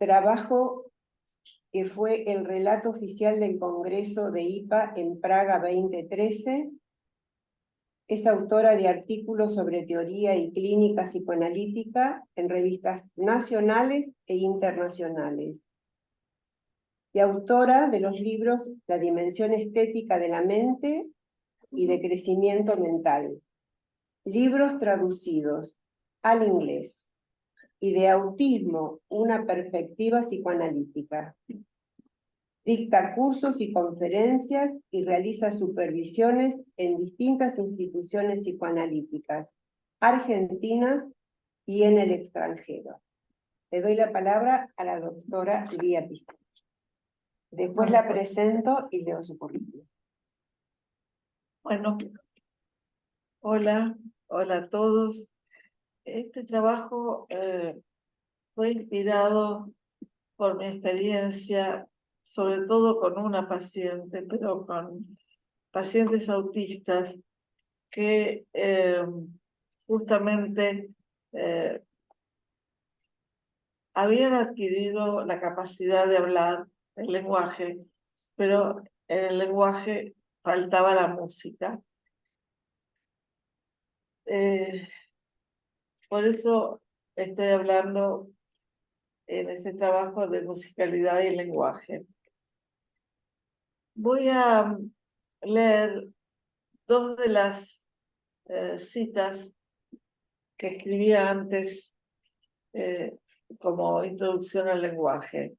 trabajo que fue el relato oficial del Congreso de IPA en Praga 2013. Es autora de artículos sobre teoría y clínica psicoanalítica en revistas nacionales e internacionales. Y autora de los libros La dimensión estética de la mente y de crecimiento mental. Libros traducidos al inglés. Y de autismo, una perspectiva psicoanalítica. Dicta cursos y conferencias y realiza supervisiones en distintas instituciones psicoanalíticas, argentinas y en el extranjero. Le doy la palabra a la doctora Lía Pista. Después la presento y leo su currículum. Bueno, hola a todos. Este trabajo fue inspirado por mi experiencia, sobre todo con una paciente, pero con pacientes autistas que justamente habían adquirido la capacidad de hablar el lenguaje, pero en el lenguaje faltaba la música. Por eso estoy hablando en este trabajo de musicalidad y lenguaje. Voy a leer dos de las citas que escribí antes como introducción al lenguaje.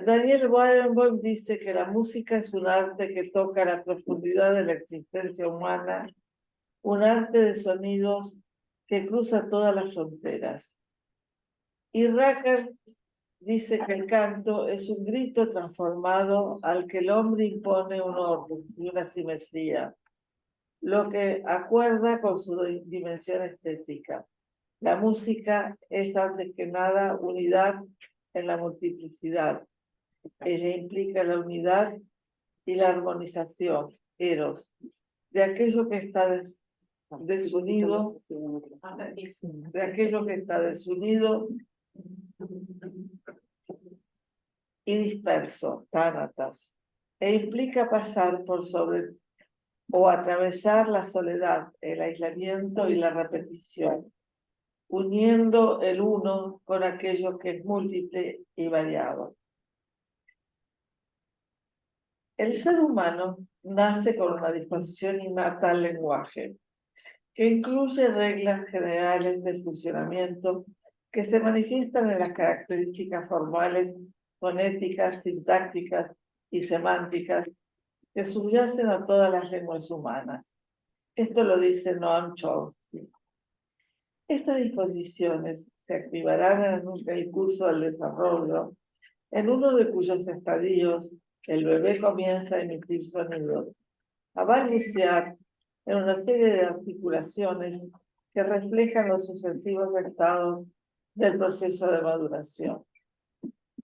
Daniel Barenboim dice que la música es un arte que toca la profundidad de la existencia humana, un arte de sonidos que cruza todas las fronteras. Y Racker dice que el canto es un grito transformado al que el hombre impone un orden y una simetría, lo que acuerda con su dimensión estética. La música es antes que nada unidad en la multiplicidad. Ella implica la unidad y la armonización, eros, de aquello que está desunido, de aquello que está desunido y disperso, tánatas, e implica pasar por sobre o atravesar la soledad, el aislamiento y la repetición, uniendo el uno con aquello que es múltiple y variado. El ser humano nace con una disposición innata al lenguaje, que incluye reglas generales de funcionamiento que se manifiestan en las características formales, fonéticas, sintácticas y semánticas que subyacen a todas las lenguas humanas. Esto lo dice Noam Chomsky. Estas disposiciones se activarán en el curso del desarrollo, en uno de cuyos estadios el bebé comienza a emitir sonidos, a balbucear en una serie de articulaciones que reflejan los sucesivos estados del proceso de maduración.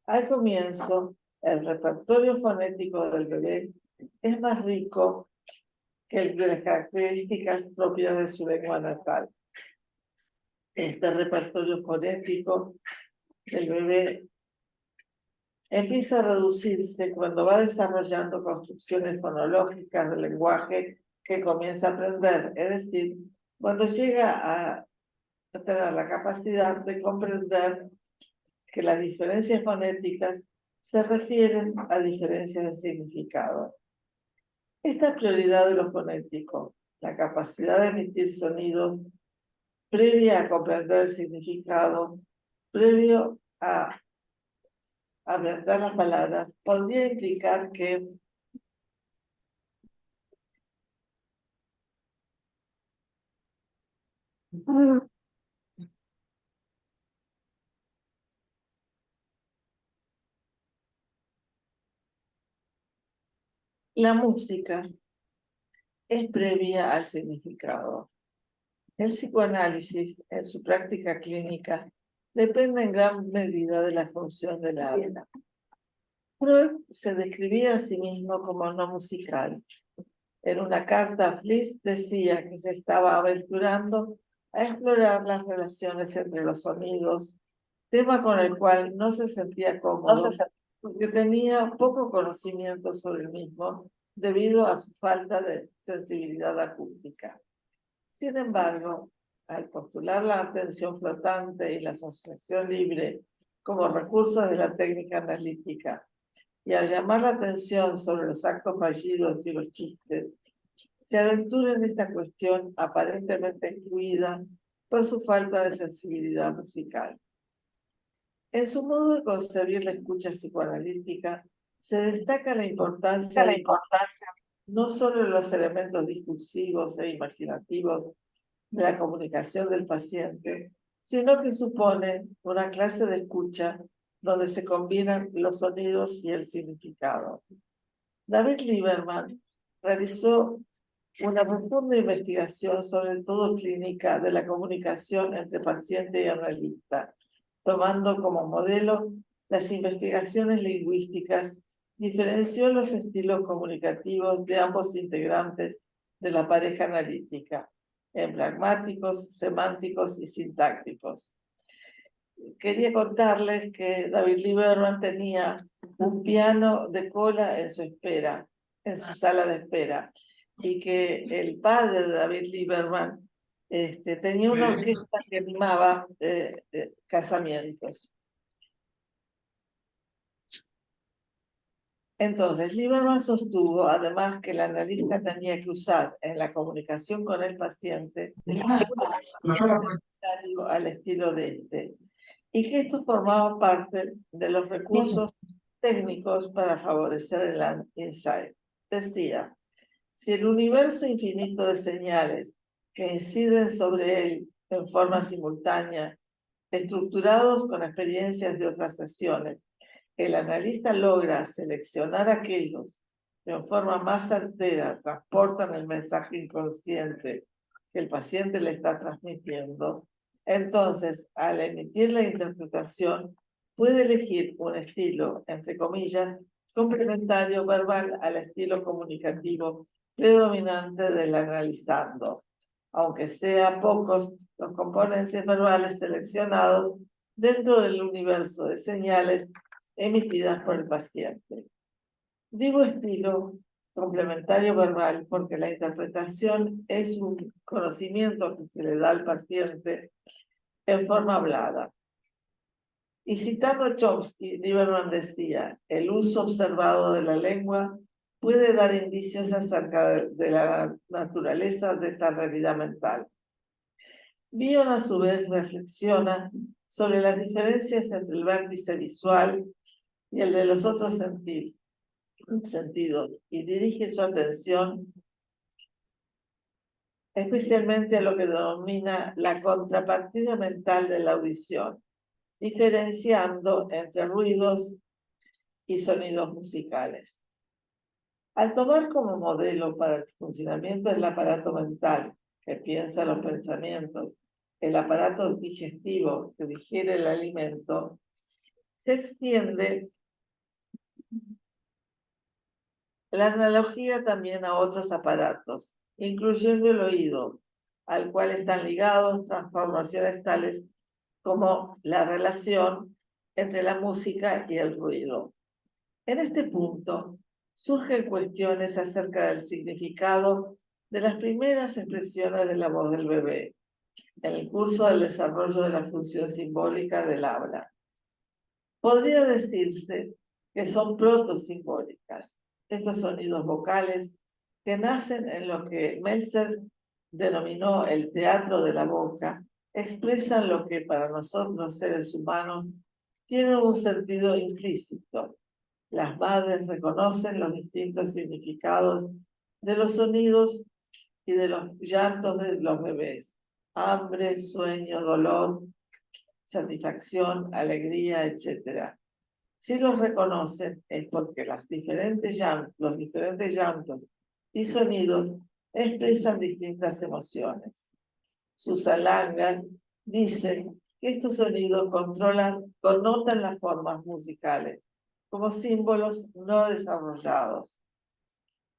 Al comienzo, el repertorio fonético del bebé es más rico que el de las características propias de su lengua natal. Este repertorio fonético del bebé empieza a reducirse cuando va desarrollando construcciones fonológicas del lenguaje que comienza a aprender, es decir, cuando llega a tener la capacidad de comprender que las diferencias fonéticas se refieren a diferencias de significado. Esta prioridad de lo fonético, la capacidad de emitir sonidos previa a comprender el significado, previo a aprender las palabras, podría implicar que la música es previa al significado. El psicoanálisis, en su práctica clínica, depende en gran medida de la función del habla. Freud se describía a sí mismo como no musical. En una carta a Fliss decía que se estaba aventurando a explorar las relaciones entre los sonidos tema con el cual no se sentía cómodo porque tenía poco conocimiento sobre el mismo debido a su falta de sensibilidad acústica. Sin embargo, al postular la atención flotante y la asociación libre como recursos de la técnica analítica, y al llamar la atención sobre los actos fallidos y los chistes, se aventura en esta cuestión aparentemente excluida por su falta de sensibilidad musical. En su modo de concebir la escucha psicoanalítica, se destaca la importancia no solo de los elementos discursivos e imaginativos de la comunicación del paciente, sino que supone una clase de escucha donde se combinan los sonidos y el significado. David Lieberman realizó una profunda investigación sobre el todo clínica de la comunicación entre paciente y analista, tomando como modelo las investigaciones lingüísticas. Diferenció los estilos comunicativos de ambos integrantes de la pareja analítica, en pragmáticos, semánticos y sintácticos. Quería contarles que David Lieberman tenía un piano de cola en su sala de espera, y que el padre de David Lieberman tenía una orquesta que animaba casamientos. Entonces, Lieberman sostuvo además que el analista tenía que usar en la comunicación con el paciente al estilo de este, y que esto formaba parte de los recursos técnicos para favorecer el insight. Decía, si el universo infinito de señales que inciden sobre él en forma simultánea, estructurados con experiencias de otras sesiones, el analista logra seleccionar aquellos que en forma más certera transportan el mensaje inconsciente que el paciente le está transmitiendo, entonces, al emitir la interpretación, puede elegir un estilo, entre comillas, complementario verbal al estilo comunicativo predominante del analizando, aunque sea pocos los componentes verbales seleccionados dentro del universo de señales emitidas por el paciente. Digo estilo complementario verbal porque la interpretación es un conocimiento que se le da al paciente en forma hablada. Y citando a Chomsky, Lieberman decía, el uso observado de la lengua puede dar indicios acerca de la naturaleza de esta realidad mental. Bion, a su vez, reflexiona sobre las diferencias entre el vértice visual y el de los otros sentidos, y dirige su atención especialmente a lo que denomina la contrapartida mental de la audición, diferenciando entre ruidos y sonidos musicales. Al tomar como modelo para el funcionamiento del aparato mental, que piensa los pensamientos, el aparato digestivo que digiere el alimento, se extiende la analogía también a otros aparatos, incluyendo el oído, al cual están ligados transformaciones tales como la relación entre la música y el ruido. En este punto, surgen cuestiones acerca del significado de las primeras expresiones de la voz del bebé, en el curso del desarrollo de la función simbólica del habla. Podría decirse que son protosimbólicas, estos sonidos vocales que nacen en lo que Meltzer denominó el teatro de la boca, expresan lo que para nosotros seres humanos tiene un sentido implícito. Las madres reconocen los distintos significados de los sonidos y de los llantos de los bebés: hambre, sueño, dolor, satisfacción, alegría, etc. Si los reconocen es porque los diferentes llantos y sonidos expresan distintas emociones. Susan Langer dice que estos sonidos connotan las formas musicales como símbolos no desarrollados.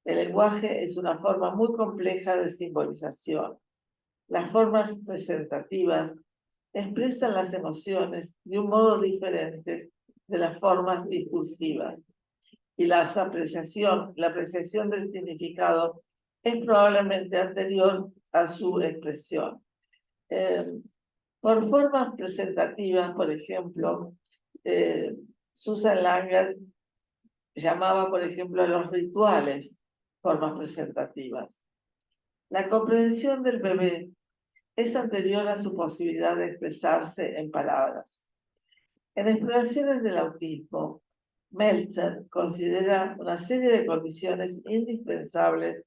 El lenguaje es una forma muy compleja de simbolización. Las formas presentativas expresan las emociones de un modo diferente de las formas discursivas. Y la apreciación del significado es probablemente anterior a su expresión. Por formas presentativas, por ejemplo, Susan Langer llamaba, por ejemplo, a los rituales formas presentativas. La comprensión del bebé es anterior a su posibilidad de expresarse en palabras. En exploraciones del autismo, Meltzer considera una serie de condiciones indispensables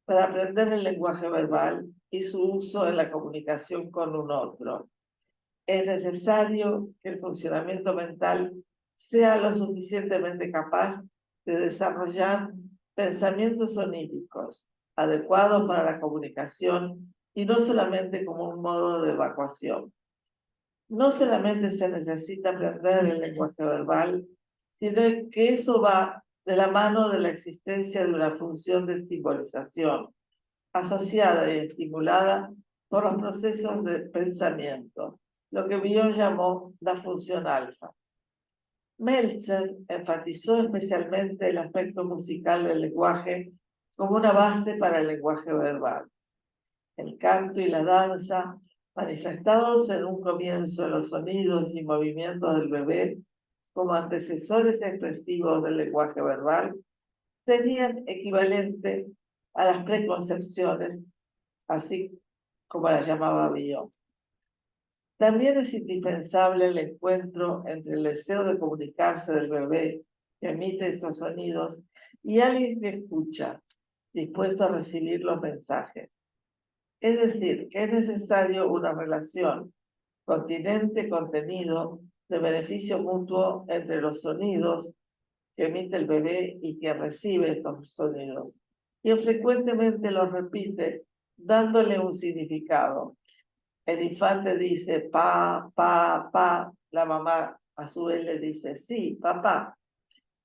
para aprender el lenguaje verbal y su uso en la comunicación con un otro. Es necesario que el funcionamiento mental sea lo suficientemente capaz de desarrollar pensamientos oníricos adecuados para la comunicación y no solamente como un modo de evacuación. No solamente se necesita aprender el lenguaje verbal, sino que eso va de la mano de la existencia de una función de simbolización, asociada y estimulada por los procesos de pensamiento, lo que Bion llamó la función alfa. Meltzer enfatizó especialmente el aspecto musical del lenguaje como una base para el lenguaje verbal. El canto y la danza, manifestados en un comienzo de los sonidos y movimientos del bebé como antecesores expresivos del lenguaje verbal, serían equivalentes a las preconcepciones, así como las llamaba Bion. También es indispensable el encuentro entre el deseo de comunicarse del bebé que emite estos sonidos y alguien que escucha, dispuesto a recibir los mensajes. Es decir, que es necesario una relación continente-contenido de beneficio mutuo entre los sonidos que emite el bebé y que recibe estos sonidos, y frecuentemente los repite dándole un significado. El infante dice pa, pa, pa, la mamá a su vez le dice sí, papá,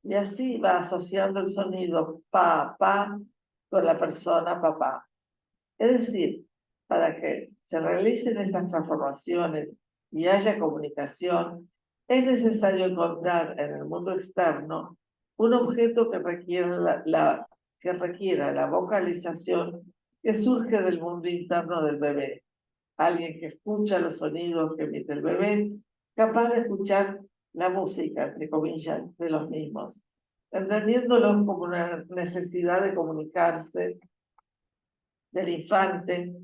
y así va asociando el sonido pa, pa con la persona papá. Es decir, para que se realicen estas transformaciones y haya comunicación, es necesario encontrar en el mundo externo un objeto que requiera la vocalización que surge del mundo interno del bebé. Alguien que escucha los sonidos que emite el bebé, capaz de escuchar la música, entre comillas, de los mismos, entendiéndolos como una necesidad de comunicarse del infante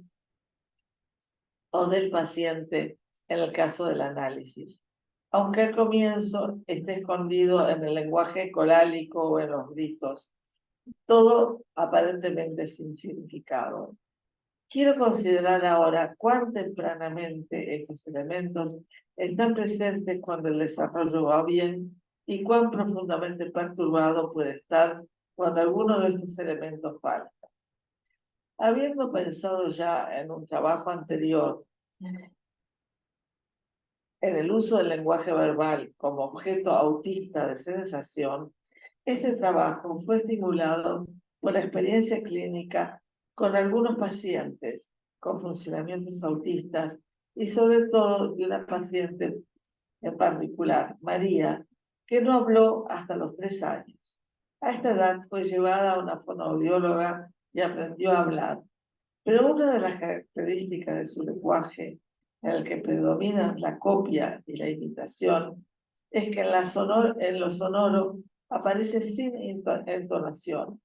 o del paciente en el caso del análisis, aunque al comienzo esté escondido en el lenguaje colálico o en los gritos, todo aparentemente sin significado. Quiero considerar ahora cuán tempranamente estos elementos están presentes cuando el desarrollo va bien y cuán profundamente perturbado puede estar cuando alguno de estos elementos falta. Habiendo pensado ya en un trabajo anterior en el uso del lenguaje verbal como objeto autista de sensación, este trabajo fue estimulado por la experiencia clínica con algunos pacientes con funcionamientos autistas y sobre todo de una paciente en particular, María, que no habló hasta los 3 años. A esta edad fue llevada a una fonoaudióloga y aprendió a hablar. Pero una de las características de su lenguaje, en el que predominan la copia y la imitación, es que en lo sonoro aparece sin entonación,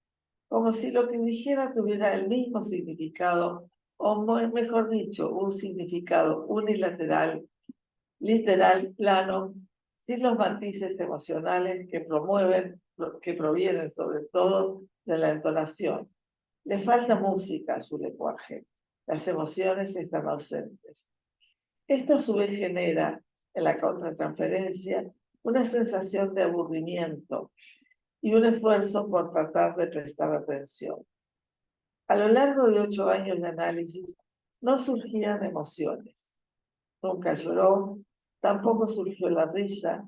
como si lo que dijera tuviera el mismo significado, o mejor dicho, un significado unilateral, literal, plano, sin los matices emocionales que provienen sobre todo de la entonación. Le falta música a su lenguaje. Las emociones están ausentes. Esto a su vez genera en la contratransferencia una sensación de aburrimiento y un esfuerzo por tratar de prestar atención. A lo largo de 8 años de análisis no surgían emociones. Nunca lloró, tampoco surgió la risa,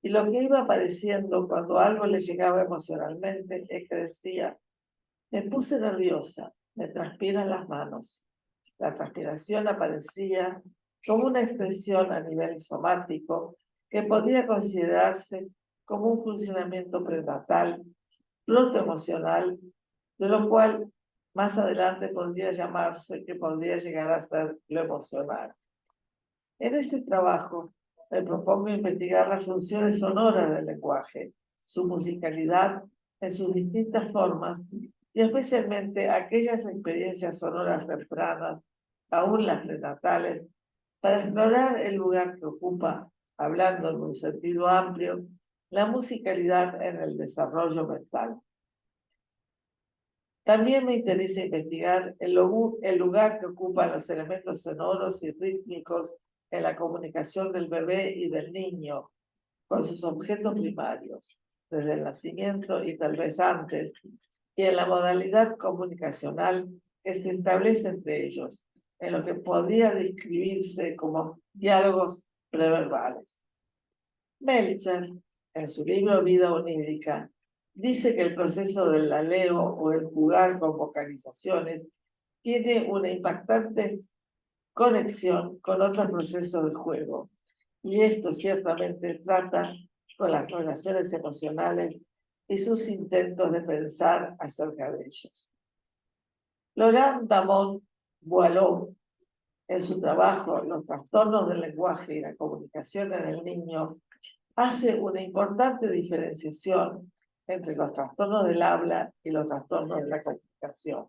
y lo que iba apareciendo cuando algo le llegaba emocionalmente es que decía: me puse nerviosa, me transpiran las manos. La transpiración aparecía como una expresión a nivel somático que podría considerarse como un funcionamiento prenatal, emocional, de lo cual más adelante podría llamarse, que podría llegar a ser lo emocional. En este trabajo me propongo investigar las funciones sonoras del lenguaje, su musicalidad en sus distintas formas y especialmente aquellas experiencias sonoras tempranas, aún las prenatales, para explorar el lugar que ocupa, hablando en un sentido amplio, la musicalidad en el desarrollo mental. También me interesa investigar el lugar que ocupan los elementos sonoros y rítmicos en la comunicación del bebé y del niño con sus objetos primarios, desde el nacimiento y tal vez antes, y en la modalidad comunicacional que se establece entre ellos, en lo que podría describirse como diálogos preverbales. Meltzer, en su libro Vida onírica, dice que el proceso del laleo o el jugar con vocalizaciones tiene una impactante conexión con otros procesos del juego. Y esto ciertamente trata con las relaciones emocionales y sus intentos de pensar acerca de ellos. Laurent Damon Boileau, en su trabajo Los trastornos del lenguaje y la comunicación en el niño, hace una importante diferenciación entre los trastornos del habla y los trastornos de la comunicación.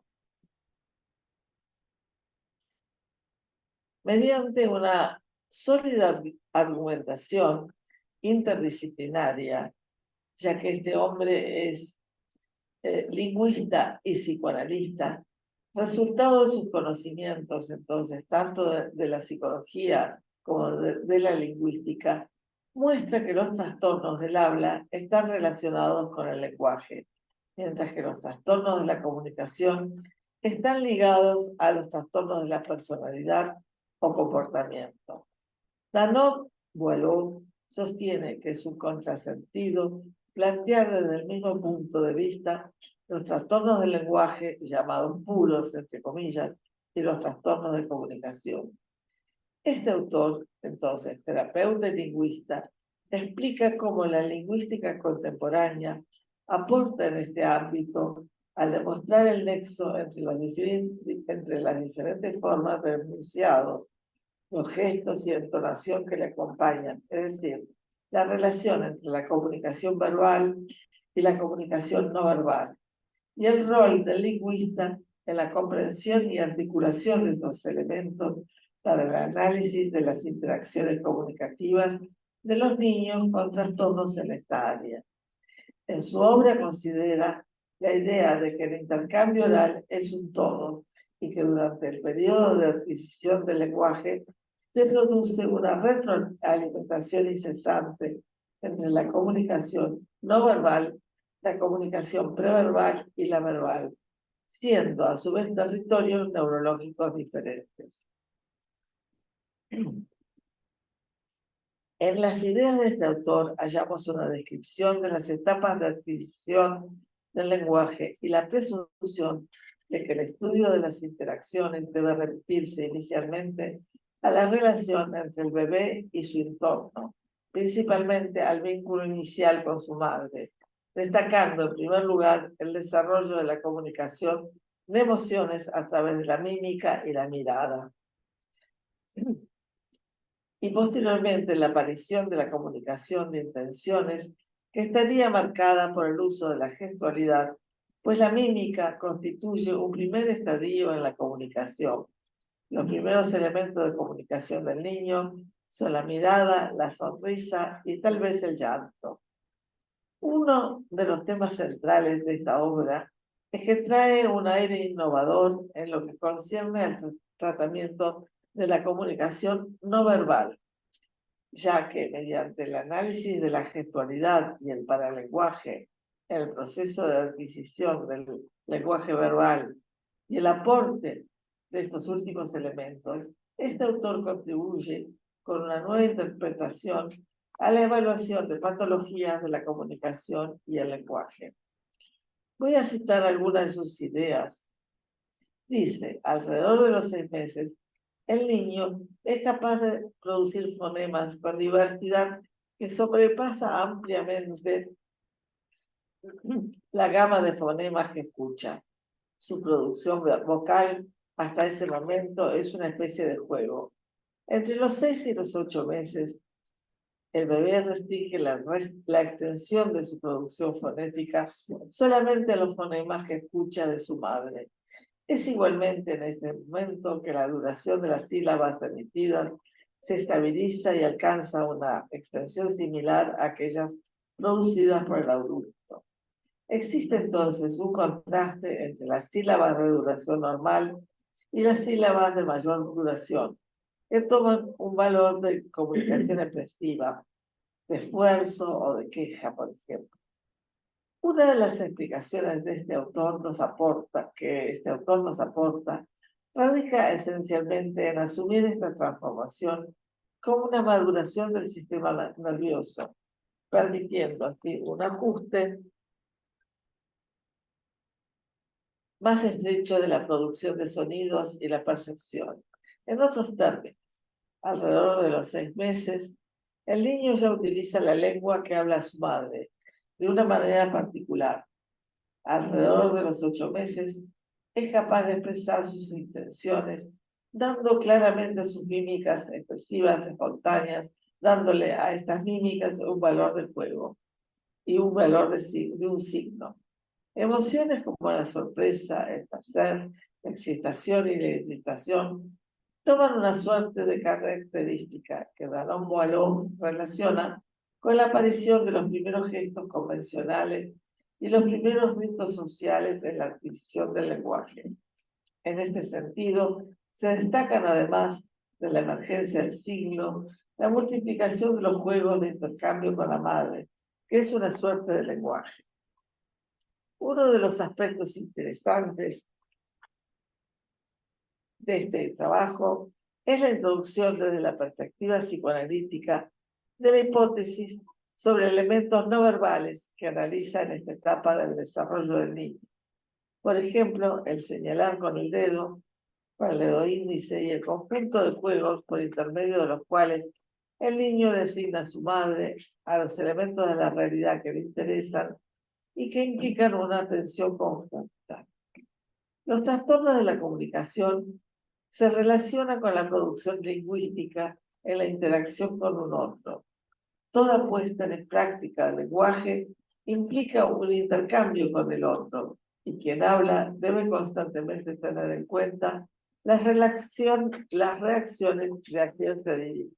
Mediante una sólida argumentación interdisciplinaria, ya que este hombre es lingüista y psicoanalista, resultado de sus conocimientos, entonces, tanto de la psicología como de la lingüística, muestra que los trastornos del habla están relacionados con el lenguaje, mientras que los trastornos de la comunicación están ligados a los trastornos de la personalidad o comportamiento. Danov Boileau sostiene que es un contrasentido plantear desde el mismo punto de vista los trastornos del lenguaje, llamados puros, entre comillas, y los trastornos de comunicación. Este autor, entonces, terapeuta y lingüista, explica cómo la lingüística contemporánea aporta en este ámbito al demostrar el nexo entre las diferentes formas de enunciados, los gestos y entonación que le acompañan, es decir, la relación entre la comunicación verbal y la comunicación no verbal, y el rol del lingüista en la comprensión y articulación de estos elementos para el análisis de las interacciones comunicativas de los niños con trastornos en esta área. En su obra considera la idea de que el intercambio oral es un todo y que durante el periodo de adquisición del lenguaje se produce una retroalimentación incesante entre la comunicación no verbal, la comunicación preverbal y la verbal, siendo a su vez territorios neurológicos diferentes. En las ideas de este autor hallamos una descripción de las etapas de adquisición del lenguaje y la presunción de que el estudio de las interacciones debe remitirse inicialmente a la relación entre el bebé y su entorno, principalmente al vínculo inicial con su madre, destacando en primer lugar el desarrollo de la comunicación de emociones a través de la mímica y la mirada. Y posteriormente la aparición de la comunicación de intenciones, que estaría marcada por el uso de la gestualidad, pues la mímica constituye un primer estadio en la comunicación. Los primeros elementos de comunicación del niño son la mirada, la sonrisa y tal vez el llanto. Uno de los temas centrales de esta obra es que trae un aire innovador en lo que concierne al tratamiento de la comunicación no verbal, ya que mediante el análisis de la gestualidad y el paralenguaje en el proceso de adquisición del lenguaje verbal y el aporte de estos últimos elementos, este autor contribuye con una nueva interpretación a la evaluación de patologías de la comunicación y el lenguaje. Voy a citar algunas de sus ideas. Dice, alrededor de los 6 meses, El niño es capaz de producir fonemas con diversidad que sobrepasa ampliamente la gama de fonemas que escucha. Su producción vocal hasta ese momento es una especie de juego. Entre los 6 y los 8 meses, el bebé restringe la extensión de su producción fonética solamente a los fonemas que escucha de su madre. Es igualmente en este momento que la duración de las sílabas emitidas se estabiliza y alcanza una extensión similar a aquellas producidas por el adulto. Existe entonces un contraste entre las sílabas de duración normal y las sílabas de mayor duración, que toman un valor de comunicación expresiva, de esfuerzo o de queja, por ejemplo. Una de las explicaciones que este autor nos aporta, radica esencialmente en asumir esta transformación como una maduración del sistema nervioso, permitiendo así un ajuste más estrecho de la producción de sonidos y la percepción. En otros términos, alrededor de los 6 meses, el niño ya utiliza la lengua que habla su madre de una manera particular. Alrededor de los 8 meses, es capaz de expresar sus intenciones, dando claramente sus mímicas expresivas espontáneas, dándole a estas mímicas un valor de juego y un valor de un signo. Emociones como la sorpresa, el placer, la excitación y la irritación toman una suerte de característica que Danone Boileau relaciona con la aparición de los primeros gestos convencionales y los primeros ritos sociales en la adquisición del lenguaje. En este sentido, se destacan además de la emergencia del signo, la multiplicación de los juegos de intercambio con la madre, que es una suerte de lenguaje. Uno de los aspectos interesantes de este trabajo es la introducción desde la perspectiva psicoanalítica de la hipótesis sobre elementos no verbales que analiza en esta etapa del desarrollo del niño. Por ejemplo, el señalar con el dedo índice y el conjunto de juegos por intermedio de los cuales el niño designa a su madre, a los elementos de la realidad que le interesan y que implican una atención conjunta. Los trastornos de la comunicación se relacionan con la producción lingüística en la interacción con un otro. Toda puesta en práctica del lenguaje implica un intercambio con el otro, y quien habla debe constantemente tener en cuenta las reacciones de a quien se dirige.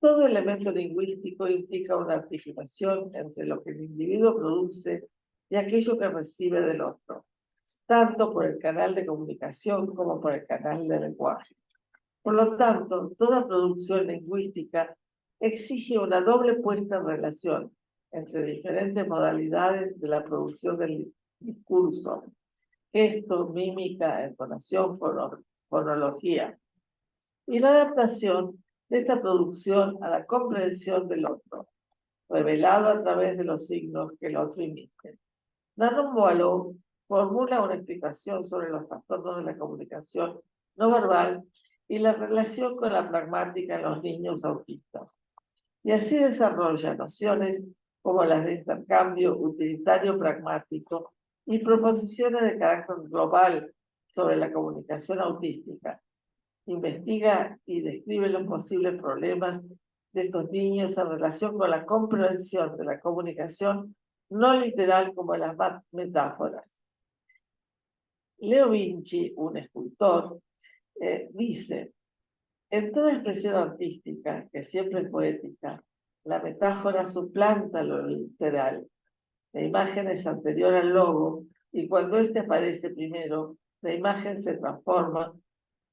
Todo elemento lingüístico implica una articulación entre lo que el individuo produce y aquello que recibe del otro, tanto por el canal de comunicación como por el canal de lenguaje. Por lo tanto, toda producción lingüística exige una doble puesta en relación entre diferentes modalidades de la producción del discurso: gesto, mímica, entonación, fonología, y la adaptación de esta producción a la comprensión del otro, revelado a través de los signos que el otro emite. Danone Boileau formula una explicación sobre los trastornos de la comunicación no verbal y la relación con la pragmática en los niños autistas. Y así desarrolla nociones como las de intercambio utilitario pragmático y proposiciones de carácter global sobre la comunicación autística. Investiga y describe los posibles problemas de estos niños en relación con la comprensión de la comunicación no literal como las metáforas. Leo Vinci, un escultor, dice: en toda expresión artística, que siempre es poética, la metáfora suplanta lo literal. La imagen es anterior al logo, y cuando éste aparece primero, la imagen se transforma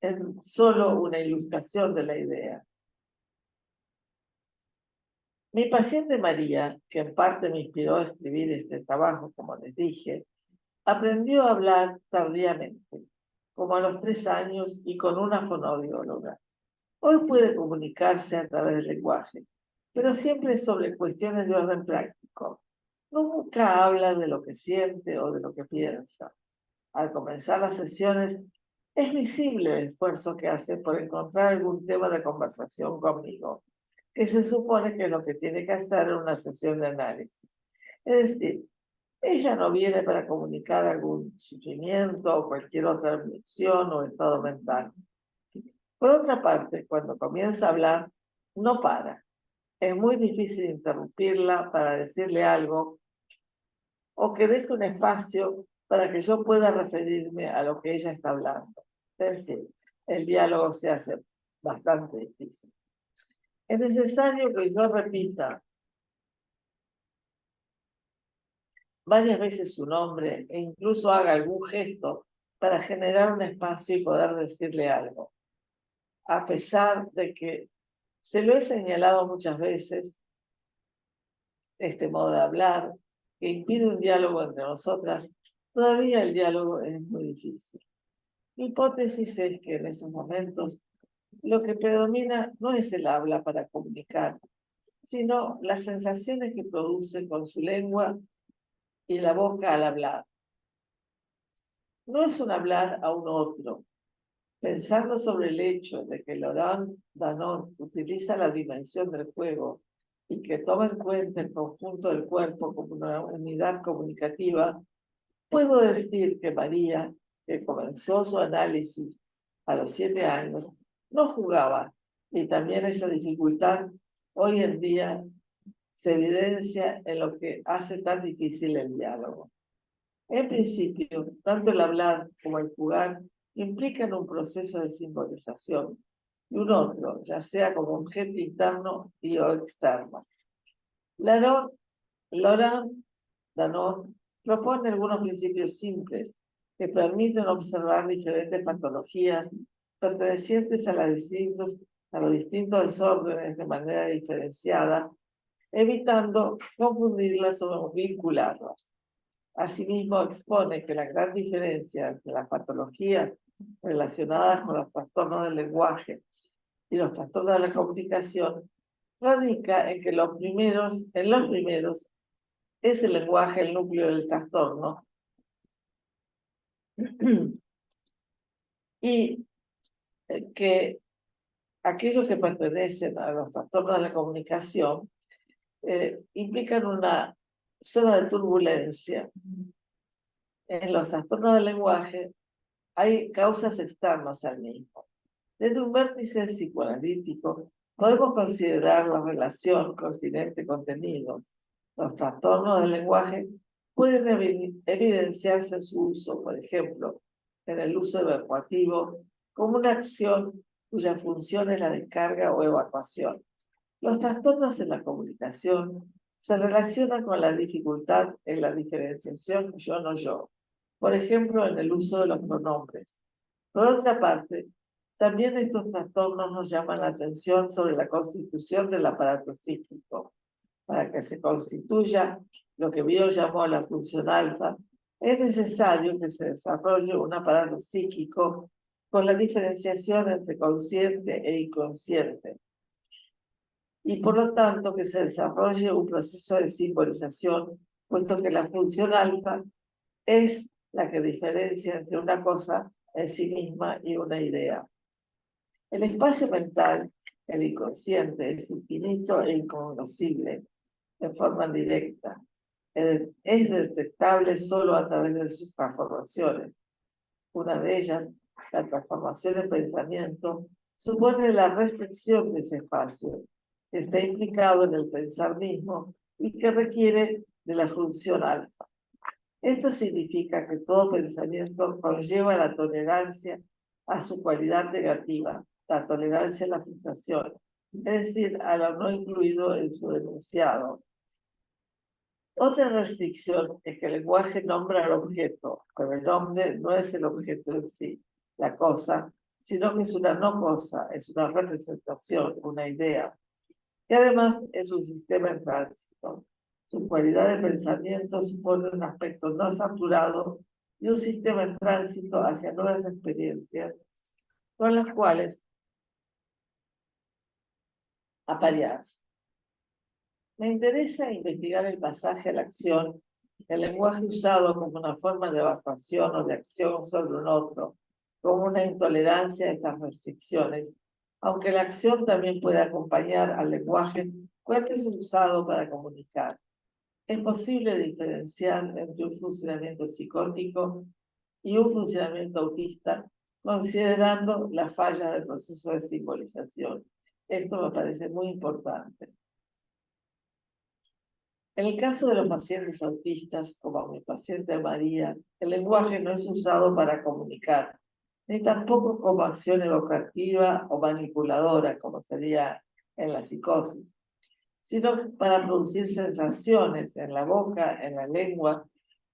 en solo una ilustración de la idea. Mi paciente María, que en parte me inspiró a escribir este trabajo, como les dije, aprendió a hablar tardíamente, como a los 3 años y con una fonoaudióloga. Hoy puede comunicarse a través del lenguaje, pero siempre sobre cuestiones de orden práctico. Nunca habla de lo que siente o de lo que piensa. Al comenzar las sesiones, Es visible el esfuerzo que hace por encontrar algún tema de conversación conmigo, que se supone que es lo que tiene que hacer en una sesión de análisis. Es decir, ella no viene para comunicar algún sufrimiento o cualquier otra aflicción o estado mental. Por otra parte, cuando comienza a hablar, no para. Es muy difícil interrumpirla para decirle algo o que deje un espacio para que yo pueda referirme a lo que ella está hablando. Es decir, el diálogo se hace bastante difícil. Es necesario que yo repita varias veces su nombre e incluso haga algún gesto para generar un espacio y poder decirle algo. A pesar de que se lo he señalado muchas veces, este modo de hablar, que impide un diálogo entre nosotras, todavía el diálogo es muy difícil. Mi hipótesis es que en esos momentos lo que predomina no es el habla para comunicar, sino las sensaciones que produce con su lengua y la boca al hablar. No es un hablar a un otro. Pensando sobre el hecho de que Laurent Danon utiliza la dimensión del juego y que toma en cuenta el conjunto del cuerpo como una unidad comunicativa, puedo decir que María, que comenzó su análisis a los 7 años, no jugaba, y también esa dificultad hoy en día se evidencia en lo que hace tan difícil el diálogo. En principio, tanto el hablar como el jugar implican un proceso de simbolización y un otro, ya sea como objeto interno y o externo. Laurent Danon propone algunos principios simples que permiten observar diferentes patologías pertenecientes a los distintos desórdenes de manera diferenciada, evitando confundirlas o vincularlas. Asimismo, expone que la gran diferencia entre las patologías relacionadas con los trastornos del lenguaje y los trastornos de la comunicación radica en que en los primeros es el lenguaje el núcleo del trastorno y que aquellos que pertenecen a los trastornos de la comunicación implican una zona de turbulencia. En los trastornos del lenguaje hay causas externas al mismo. Desde un vértice psicoanalítico podemos considerar la relación continente-contenido. Los trastornos del lenguaje pueden evidenciarse en su uso, por ejemplo, en el uso evacuativo como una acción cuya función es la descarga o evacuación. Los trastornos en la comunicación se relacionan con la dificultad en la diferenciación yo-no yo, por ejemplo, en el uso de los pronombres. Por otra parte, también estos trastornos nos llaman la atención sobre la constitución del aparato psíquico. Para que se constituya lo que Biot llamó la función alfa, es necesario que se desarrolle un aparato psíquico con la diferenciación entre consciente e inconsciente, y por lo tanto que se desarrolle un proceso de simbolización, puesto que la función alfa es la que diferencia entre una cosa en sí misma y una idea. El espacio mental, el inconsciente, es infinito e incognoscible en forma directa. Es detectable solo a través de sus transformaciones. Una de ellas, la transformación de pensamiento, supone la restricción de ese espacio, que está implicado en el pensar mismo y que requiere de la función alfa. Esto significa que todo pensamiento conlleva la tolerancia a su cualidad negativa, la tolerancia a la frustración, es decir, a lo no incluido en su enunciado. Otra restricción es que el lenguaje nombra al objeto, pero el nombre no es el objeto en sí, la cosa, sino que es una no cosa, es una representación, una idea, y además es un sistema en tránsito. Su cualidad de pensamiento supone un aspecto no saturado y un sistema en tránsito hacia nuevas experiencias con las cuales aparearse. Me interesa investigar el pasaje a la acción, el lenguaje usado como una forma de evacuación o de acción sobre un otro, como una intolerancia a estas restricciones, aunque la acción también puede acompañar al lenguaje cuando es usado para comunicar. Es posible diferenciar entre un funcionamiento psicótico y un funcionamiento autista, considerando la falla del proceso de simbolización. Esto me parece muy importante. En el caso de los pacientes autistas, como mi paciente María, el lenguaje no es usado para comunicar, ni tampoco como acción evocativa o manipuladora, como sería en la psicosis, sino para producir sensaciones en la boca, en la lengua,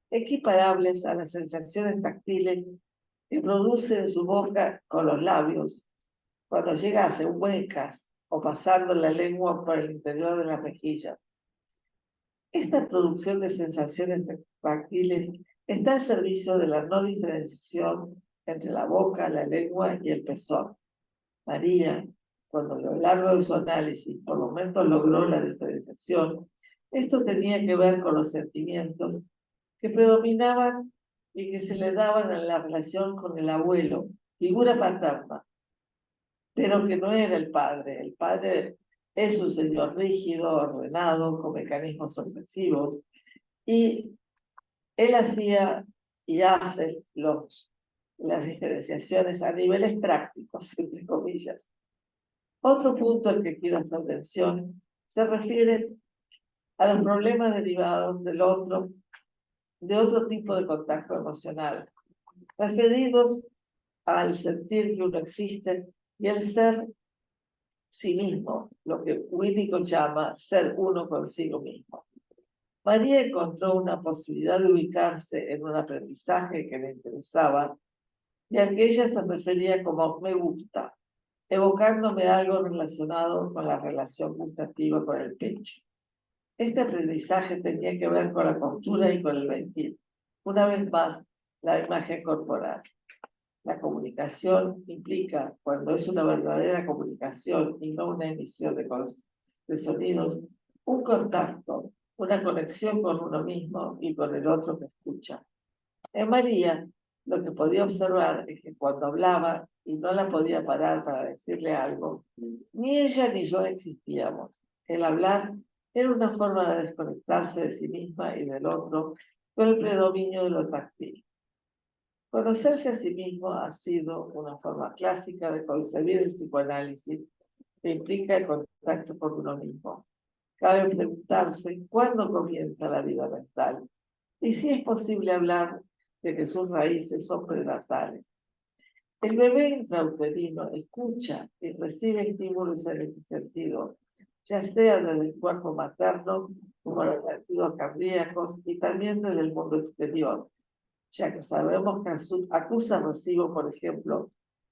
equiparables a las sensaciones táctiles que produce en su boca con los labios, cuando llega a hacer huecas o pasando la lengua por el interior de las mejillas. Esta producción de sensaciones táctiles está al servicio de la no diferenciación entre la boca, la lengua y el pezón. María, cuando a lo largo de su análisis por momentos logró la diferenciación, esto tenía que ver con los sentimientos que predominaban y que se le daban en la relación con el abuelo, figura paterna, pero que no era el padre. El padre es un señor rígido, ordenado, con mecanismos obsesivos, y él hacía y hace las diferenciaciones a niveles prácticos, entre comillas. Otro punto al que quiero hacer mención se refiere a los problemas derivados de otro tipo de contacto emocional, referidos al sentir que uno existe y el ser sí mismo, lo que Winnicott llama ser uno consigo mismo. María encontró una posibilidad de ubicarse en un aprendizaje que le interesaba y al que ella se refería como me gusta, evocándome algo relacionado con la relación gustativa con el pecho. Este aprendizaje tenía que ver con la postura y con el ventil. Una vez más, la imagen corporal. La comunicación implica, cuando es una verdadera comunicación y no una emisión de sonidos, un contacto, una conexión con uno mismo y con el otro que escucha. En María, lo que podía observar es que cuando hablaba y no la podía parar para decirle algo, ni ella ni yo existíamos. El hablar era una forma de desconectarse de sí misma y del otro con el predominio de lo táctil. Conocerse a sí mismo ha sido una forma clásica de concebir el psicoanálisis que implica el contacto con uno mismo. Cabe preguntarse cuándo comienza la vida mental y si es posible hablar de que sus raíces son prenatales. El bebé intrauterino escucha y recibe estímulos en ese sentido, ya sea desde el cuerpo materno, como los latidos cardíacos, y también desde el mundo exterior, ya que sabemos que acusa recibo, por ejemplo,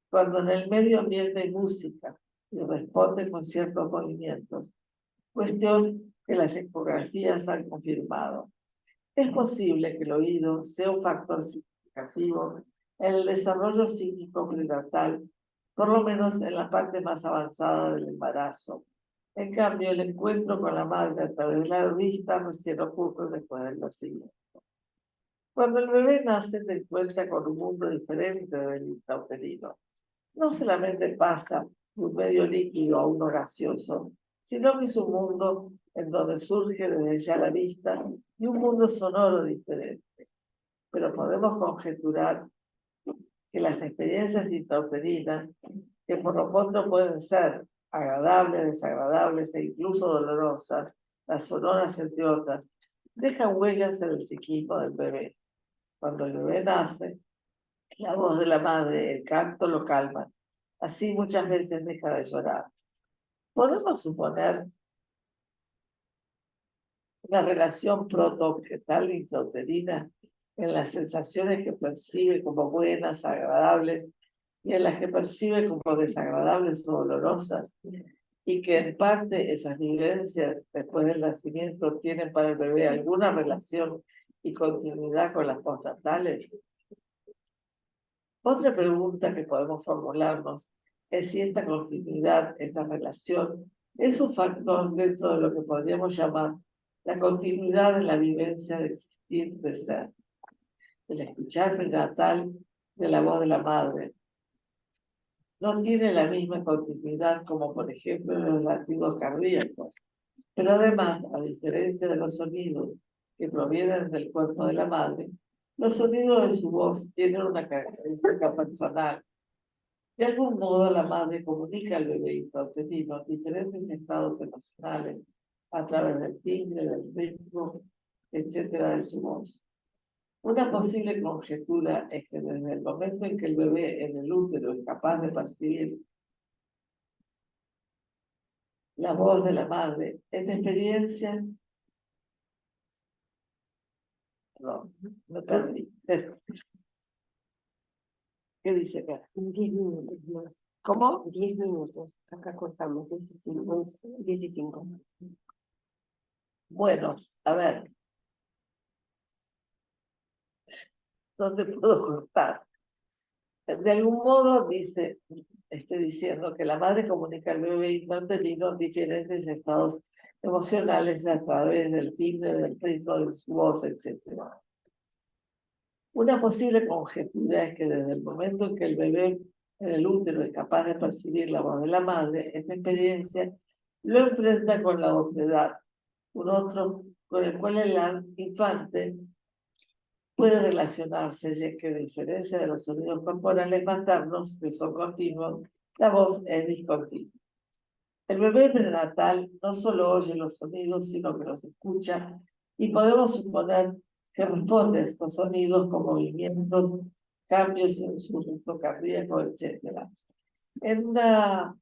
cuando en el medio ambiente hay música y responde con ciertos movimientos, cuestión que las ecografías han confirmado. Es posible que el oído sea un factor significativo en el desarrollo psíquico prenatal, por lo menos en la parte más avanzada del embarazo. En cambio, el encuentro con la madre a través de la vista recién ocurre después del nacimiento. Cuando el bebé nace, se encuentra con un mundo diferente del intrauterino. No solamente pasa de un medio líquido a uno gaseoso, sino que es un mundo en donde surge desde ya la vista y un mundo sonoro diferente. Pero podemos conjeturar que las experiencias intrauterinas, que por lo pronto pueden ser agradables, desagradables e incluso dolorosas, las sonoras entre otras, dejan huellas en el psiquismo del bebé. Cuando el bebé nace, la voz de la madre, el canto lo calman. Así muchas veces deja de llorar. Podemos suponer una relación proto-objetal intrauterina en las sensaciones que percibe como buenas, agradables, y en las que percibe como desagradables o dolorosas, y que en parte esas vivencias después del nacimiento tienen para el bebé alguna relación y continuidad con las postnatales. Otra pregunta que podemos formularnos es si esta continuidad, esta relación, es un factor dentro de lo que podríamos llamar la continuidad en la vivencia de existir, de ser, del escuchar prenatal de la voz de la madre, no tiene la misma continuidad como, por ejemplo, en los latidos cardíacos. Pero además, a diferencia de los sonidos que provienen del cuerpo de la madre, los sonidos de su voz tienen una característica personal. De algún modo, la madre comunica al bebé intrauterino diferentes estados emocionales a través del timbre, del ritmo, etcétera, de su voz. Una posible conjetura es que desde el momento en que el bebé en el útero es capaz de percibir la voz de la madre, esta experiencia... No, me perdí. ¿Qué dice acá? 10 minutos más. ¿Cómo? 10 minutos. Acá cortamos. 15. Bueno, a ver, ¿dónde puedo cortar? De algún modo, dice, estoy diciendo que la madre comunica al bebé intrauterino diferentes estados emocionales a través del timbre, del ritmo de su voz, etc. Una posible conjetura es que desde el momento en que el bebé en el útero es capaz de percibir la voz de la madre, esta experiencia lo enfrenta con la otredad, un otro con el cual el infante puede relacionarse, ya que a diferencia de los sonidos corporales maternos, que son continuos, la voz es discontinua. El bebé prenatal no solo oye los sonidos, sino que los escucha, y podemos suponer que responde a estos sonidos con movimientos, cambios en su ritmo cardíaco, etc. En una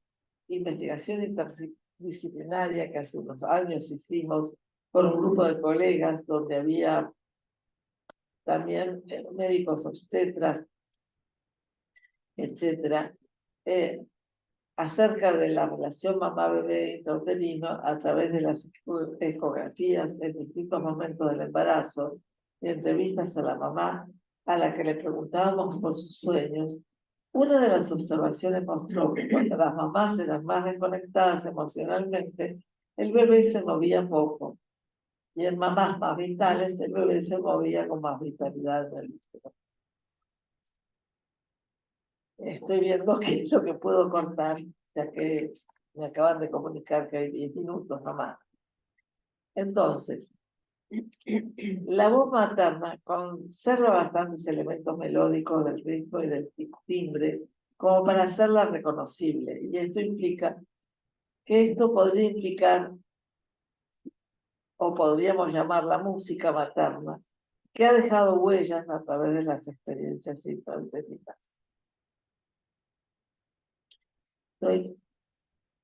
investigación interdisciplinaria que hace unos años hicimos con un grupo de colegas donde había también médicos obstetras, etcétera, acerca de la relación mamá-bebé intrauterino a través de las ecografías en distintos momentos del embarazo y entrevistas a la mamá a la que le preguntábamos por sus sueños. Una de las observaciones mostró que cuando las mamás eran más desconectadas emocionalmente, el bebé se movía poco, y en mamás más vitales, el bebé se movía con más vitalidad en el útero. Estoy viendo qué es lo que puedo cortar, ya que me acaban de comunicar que hay 10 minutos nomás. Entonces, la voz materna conserva bastantes elementos melódicos del ritmo y del timbre, como para hacerla reconocible. Y esto implica que esto podría implicar, o podríamos llamar la música materna, que ha dejado huellas a través de las experiencias intrauterinas.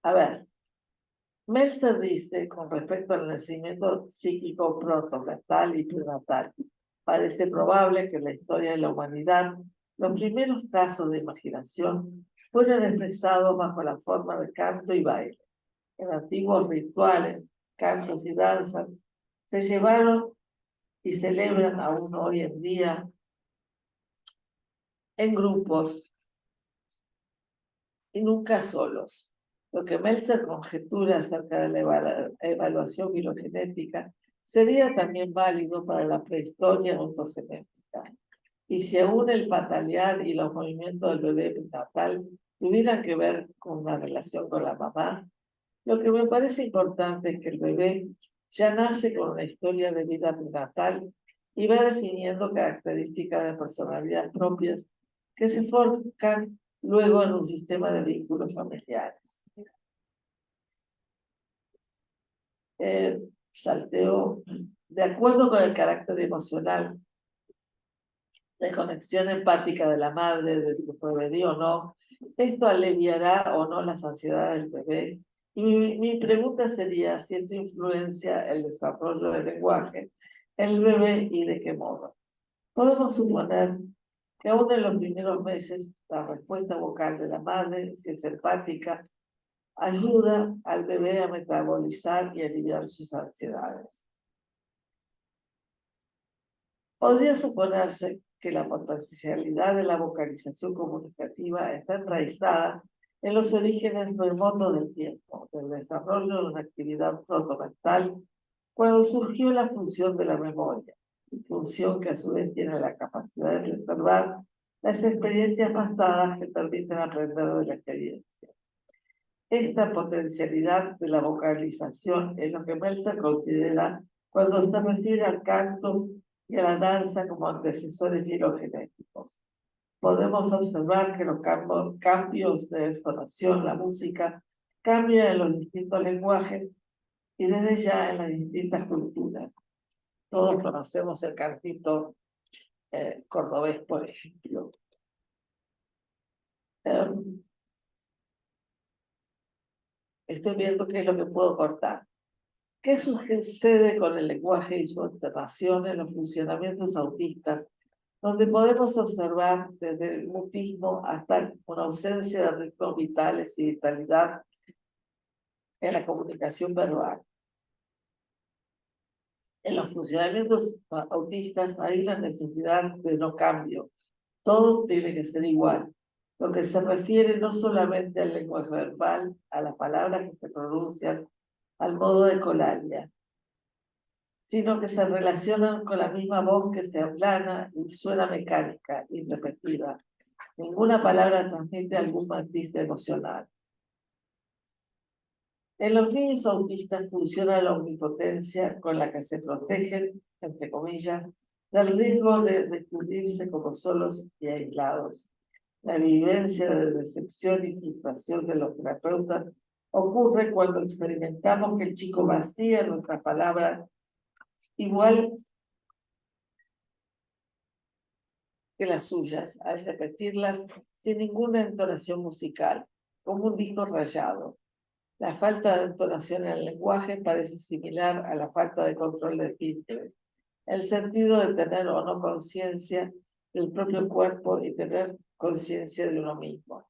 A ver, Meltzer dice, con respecto al nacimiento psíquico protonatal y prenatal, parece probable que en la historia de la humanidad los primeros casos de imaginación fueron expresados bajo la forma de canto y baile. En antiguos rituales, cantos y danzas se llevaron y celebran aún hoy en día en grupos y nunca solos. Lo que Meltzer conjetura acerca de la evaluación filogenética sería también válido para la prehistoria ontogenética. Y si aún el patalear y los movimientos del bebé prenatal tuvieran que ver con una relación con la mamá, lo que me parece importante es que el bebé ya nace con una historia de vida prenatal y va definiendo características de personalidad propias que se forjan luego en un sistema de vínculos familiares. Salteo, de acuerdo con el carácter emocional de conexión empática de la madre, de su bebé o no, esto aliviará o no las ansiedades del bebé. Y mi pregunta sería si esto influencia el desarrollo del lenguaje en el bebé y de qué modo. Podemos suponer que aún en los primeros meses la respuesta vocal de la madre, si es empática, ayuda al bebé a metabolizar y aliviar sus ansiedades. Podría suponerse que la potencialidad de la vocalización comunicativa está enraizada en los orígenes remotos del tiempo, del desarrollo de una actividad protomental, cuando surgió la función de la memoria, función que a su vez tiene la capacidad de preservar las experiencias pasadas que permiten aprender de la experiencia. Esta potencialidad de la vocalización es lo que Meltzer considera cuando se refiere al canto y a la danza como antecesores filogenéticos. Podemos observar que los cambios de entonación, la música, cambian en los distintos lenguajes y desde ya en las distintas culturas. Todos conocemos el cantito cordobés, por ejemplo. Estoy viendo qué es lo que puedo cortar. ¿Qué sucede con el lenguaje y su alteración en los funcionamientos autistas, donde podemos observar desde el mutismo hasta una ausencia de ritmos vitales y vitalidad en la comunicación verbal? En los funcionamientos autistas hay la necesidad de no cambio. Todo tiene que ser igual. Lo que se refiere no solamente al lenguaje verbal, a las palabras que se pronuncian, al modo de colalia, sino que se relacionan con la misma voz que se aplana y suena mecánica y repetida. Ninguna palabra transmite algún matiz emocional. En los niños autistas funciona la omnipotencia con la que se protegen, entre comillas, del riesgo de descubrirse como solos y aislados. La vivencia de decepción y frustración de los terapeutas ocurre cuando experimentamos que el chico vacía nuestras palabras igual que las suyas, al repetirlas sin ninguna entonación musical, como un disco rayado. La falta de entonación en el lenguaje parece similar a la falta de control de esfínteres. El sentido de tener o no conciencia del propio cuerpo y tener conciencia de uno mismo.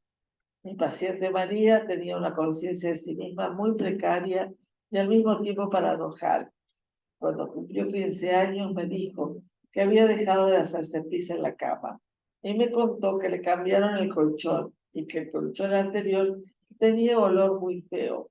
Mi paciente María tenía una conciencia de sí misma muy precaria y al mismo tiempo paradojal. Cuando cumplió 15 años me dijo que había dejado de hacerse pis en la cama y me contó que le cambiaron el colchón y que el colchón anterior tenía olor muy feo.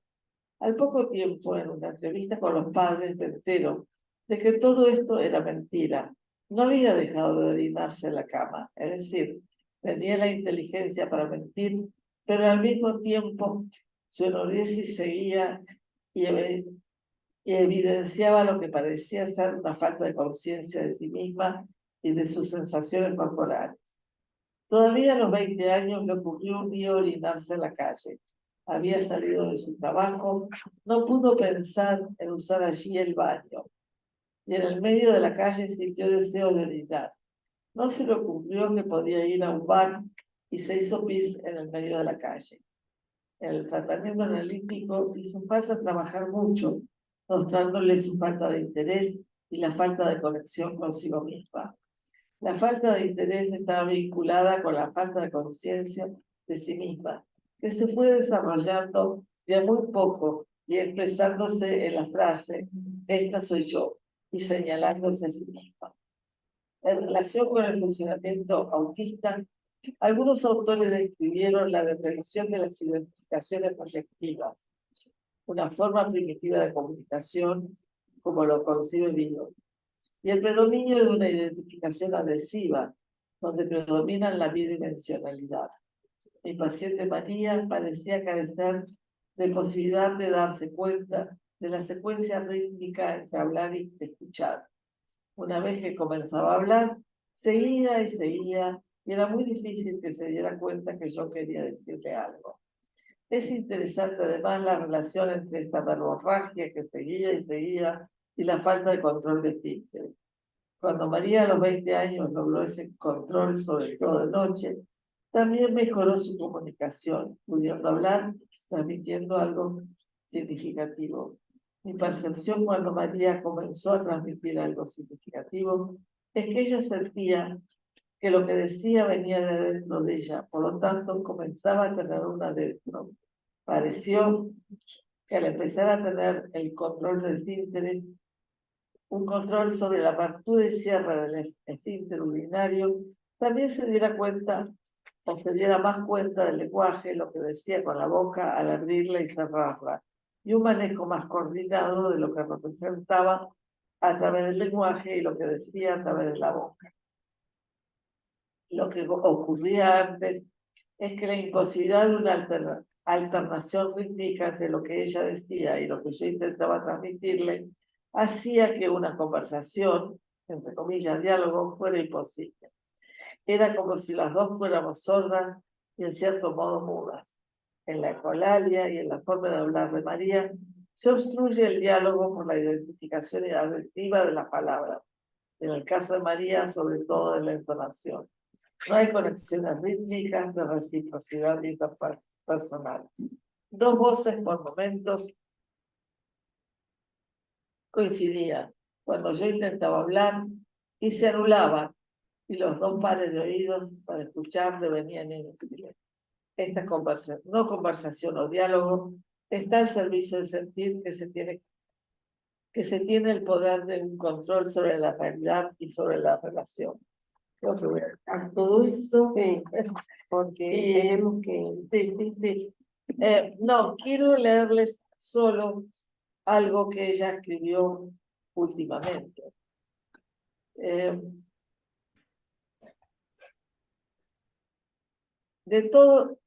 Al poco tiempo, en una entrevista con los padres, me entero de que todo esto era mentira. No había dejado de orinarse en la cama, es decir, tenía la inteligencia para mentir, pero al mismo tiempo su enorgueces seguía y evidenciaba lo que parecía ser una falta de conciencia de sí misma y de sus sensaciones corporales. Todavía a los 20 años le ocurrió un día orinarse en la calle. Había salido de su trabajo, no pudo pensar en usar allí el baño, y en el medio de la calle sintió deseo de orinar. No se le ocurrió que podía ir a un bar y se hizo pis en el medio de la calle. En el tratamiento analítico hizo falta trabajar mucho, mostrándole su falta de interés y la falta de conexión consigo misma. La falta de interés estaba vinculada con la falta de conciencia de sí misma, que se fue desarrollando de a muy poco y expresándose en la frase, esta soy yo, y señalándose a sí misma. En relación con el funcionamiento autista, algunos autores describieron la desaparición de las identificaciones proyectivas, una forma primitiva de comunicación, como lo concibe Biot, y el predominio de una identificación adhesiva, donde predominan la bidimensionalidad. Mi paciente María parecía carecer de posibilidad de darse cuenta de la secuencia rítmica entre hablar y escuchar. Una vez que comenzaba a hablar, seguía y seguía, y era muy difícil que se diera cuenta que yo quería decirle algo. Es interesante además la relación entre esta verborragia que seguía y seguía y la falta de control de esfínteres. Cuando María a los 20 años logró ese control, sobre todo de noche, también mejoró su comunicación, pudiendo hablar, transmitiendo algo significativo. Mi percepción cuando María comenzó a transmitir algo significativo es que ella sentía que lo que decía venía de dentro de ella, por lo tanto comenzaba a tener una dentro. Pareció que al empezar a tener el control del esfínter, un control sobre la apertura y cierre del esfínter urinario, también se diera cuenta o se diera más cuenta del lenguaje, lo que decía con la boca al abrirla y cerrarla, y un manejo más coordinado de lo que representaba a través del lenguaje y lo que decía a través de la boca. lo que ocurría antes es que la imposibilidad de una alternación rítmica entre lo que ella decía y lo que yo intentaba transmitirle hacía que una conversación, entre comillas, diálogo, fuera imposible. Era como si las dos fuéramos sordas y en cierto modo mudas. En la ecolalia y en la forma de hablar de María se obstruye el diálogo por la identificación agresiva de las palabras. En el caso de María, sobre todo en la entonación. No hay conexiones rítmicas de reciprocidad interpersonal. Dos voces por momentos coincidían cuando yo intentaba hablar y se anulaban, y los dos pares de oídos para escuchar devenían inútiles. Esta no conversación o diálogo está al servicio de sentir que se tiene el poder de un control sobre la realidad y sobre la relación. Creo que voy a dejar todo esto. Sí, porque tenemos que... Sí. No, quiero leerles solo algo que ella escribió últimamente. De todo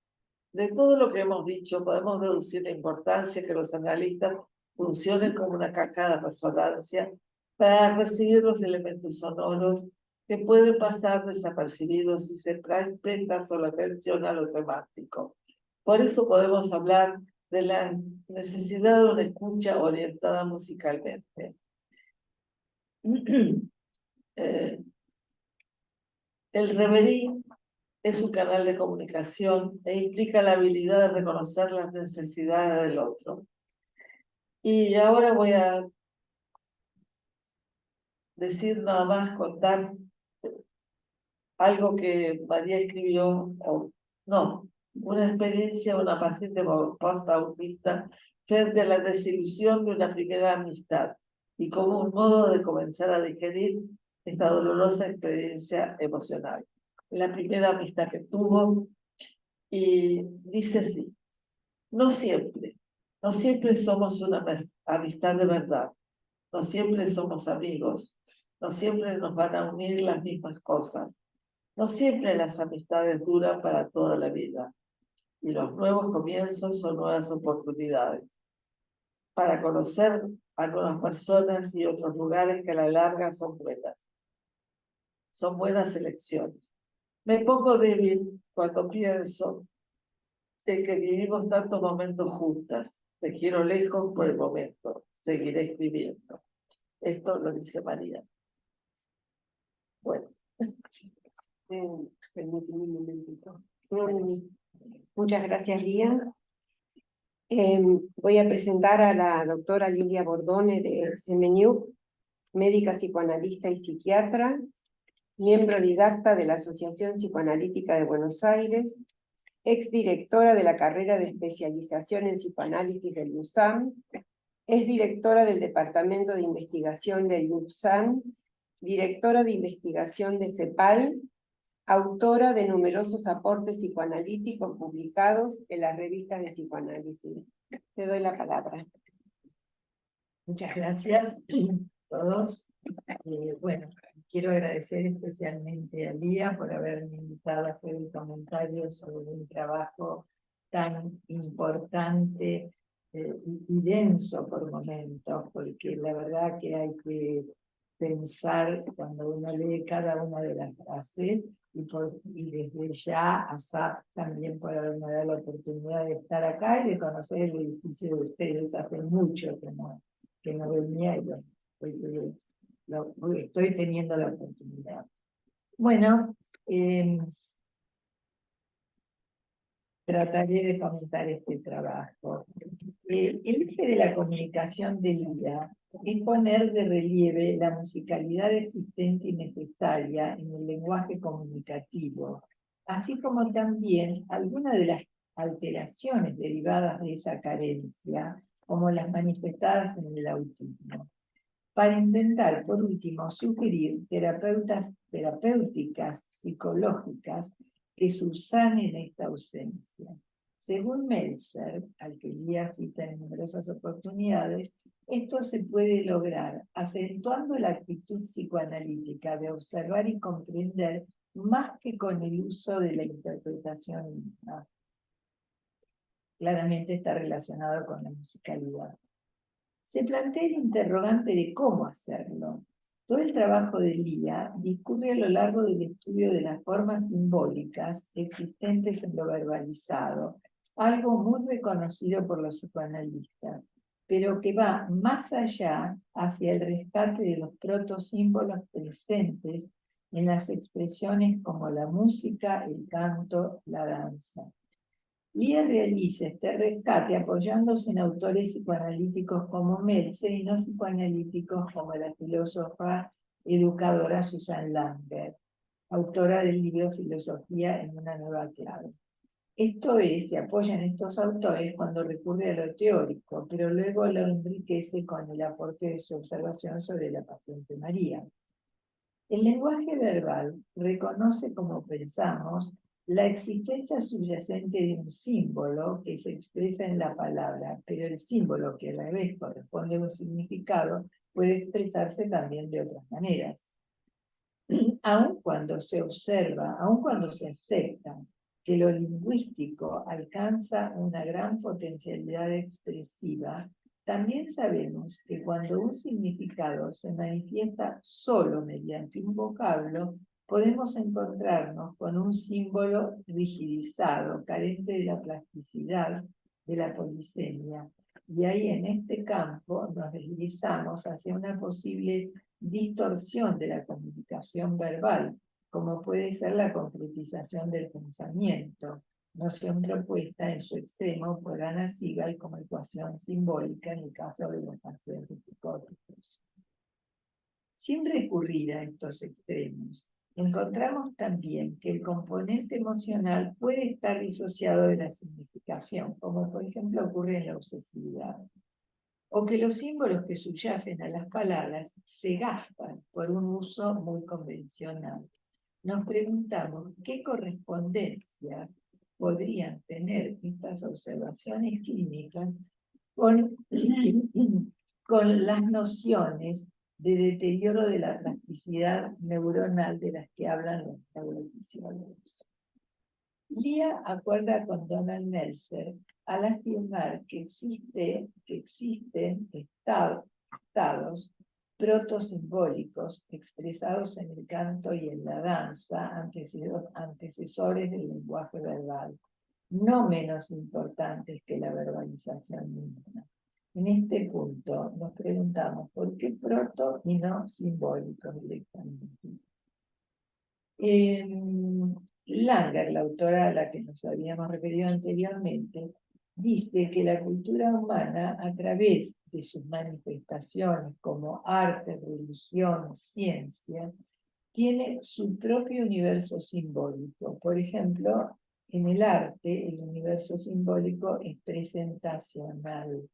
lo que hemos dicho, podemos deducir la importancia que los analistas funcionen como una caja de resonancia para recibir los elementos sonoros que pueden pasar desapercibidos si se presta solo atención a lo temático. Por eso podemos hablar de la necesidad de una escucha orientada musicalmente. El reverie es un canal de comunicación e implica la habilidad de reconocer las necesidades del otro. Y ahora voy a decir nada más, contar algo que María escribió, una experiencia de una paciente post-autista frente a la desilusión de una primera amistad y como un modo de comenzar a digerir esta dolorosa experiencia emocional. La primera amistad que tuvo, y dice así: no siempre somos una amistad de verdad, no siempre somos amigos, no siempre nos van a unir las mismas cosas, no siempre las amistades duran para toda la vida, y los nuevos comienzos son nuevas oportunidades para conocer a nuevas personas y otros lugares que a la larga son buenas elecciones. Me pongo débil cuando pienso de que vivimos tantos momentos juntas. Te quiero lejos por el momento. Seguiré escribiendo. Esto lo dice María. Bueno. Permíteme un momentito. Muchas gracias, Lía. Voy a presentar a la doctora Lilia Bordone de CMNUC, médica psicoanalista y psiquiatra, miembro didacta de la Asociación Psicoanalítica de Buenos Aires, exdirectora de la carrera de especialización en psicoanálisis del USAM, es directora del Departamento de Investigación del UPSAM, directora de investigación de FEPAL, autora de numerosos aportes psicoanalíticos publicados en las revistas de psicoanálisis. Te doy la palabra. Muchas gracias a todos. Bueno, quiero agradecer especialmente a Lía por haberme invitado a hacer el comentario sobre un trabajo tan importante y denso por momentos, porque la verdad que hay que pensar cuando uno lee cada una de las frases y desde ya a SAP también por haberme dado la oportunidad de estar acá y de conocer el edificio de ustedes. Hace mucho que no venía y estoy teniendo la oportunidad. Bueno, trataré de comentar este trabajo. El eje de la comunicación de Lía es poner de relieve la musicalidad existente y necesaria en el lenguaje comunicativo, así como también algunas de las alteraciones derivadas de esa carencia, como las manifestadas en el autismo, para intentar, por último, sugerir terapéuticas psicológicas que subsanen esta ausencia. Según Meltzer, al que Lía cita en numerosas oportunidades, esto se puede lograr acentuando la actitud psicoanalítica de observar y comprender más que con el uso de la interpretación misma. Claramente está relacionado con la musicalidad. Se plantea el interrogante de cómo hacerlo. Todo el trabajo de Lía discurre a lo largo del estudio de las formas simbólicas existentes en lo verbalizado, algo muy reconocido por los psicoanalistas, pero que va más allá hacia el rescate de los protosímbolos presentes en las expresiones como la música, el canto, la danza. Lía realiza este rescate apoyándose en autores psicoanalíticos como Meltzer y no psicoanalíticos como la filósofa educadora Susan Langer, autora del libro Filosofía en una nueva clave. Esto es, se apoya en estos autores cuando recurre a lo teórico, pero luego lo enriquece con el aporte de su observación sobre la paciente María. El lenguaje verbal reconoce, como pensamos, la existencia subyacente de un símbolo que se expresa en la palabra, pero el símbolo, que a la vez corresponde a un significado, puede expresarse también de otras maneras. Aun cuando se observa, aun cuando se acepta que lo lingüístico alcanza una gran potencialidad expresiva, también sabemos que cuando un significado se manifiesta solo mediante un vocablo, podemos encontrarnos con un símbolo rigidizado, carente de la plasticidad de la polisemia. Y ahí en este campo nos deslizamos hacia una posible distorsión de la comunicación verbal, como puede ser la concretización del pensamiento, noción propuesta en su extremo por Anna Sigal como ecuación simbólica en el caso de los pacientes psicóticos. Sin recurrir a estos extremos, encontramos también que el componente emocional puede estar disociado de la significación, como por ejemplo ocurre en la obsesividad, o que los símbolos que subyacen a las palabras se gastan por un uso muy convencional. Nos preguntamos qué correspondencias podrían tener estas observaciones clínicas con las nociones de deterioro de la plasticidad neuronal de las que hablan los neurofisiólogos. Lía acuerda con Donald Meltzer al afirmar que existen estados protosimbólicos expresados en el canto y en la danza, antecesores del lenguaje verbal, no menos importantes que la verbalización misma. En este punto nos preguntamos por qué proto y no simbólicos directamente. Langer, la autora a la que nos habíamos referido anteriormente, dice que la cultura humana, a través de sus manifestaciones como arte, religión, ciencia, tiene su propio universo simbólico. Por ejemplo, en el arte, el universo simbólico es presentacional.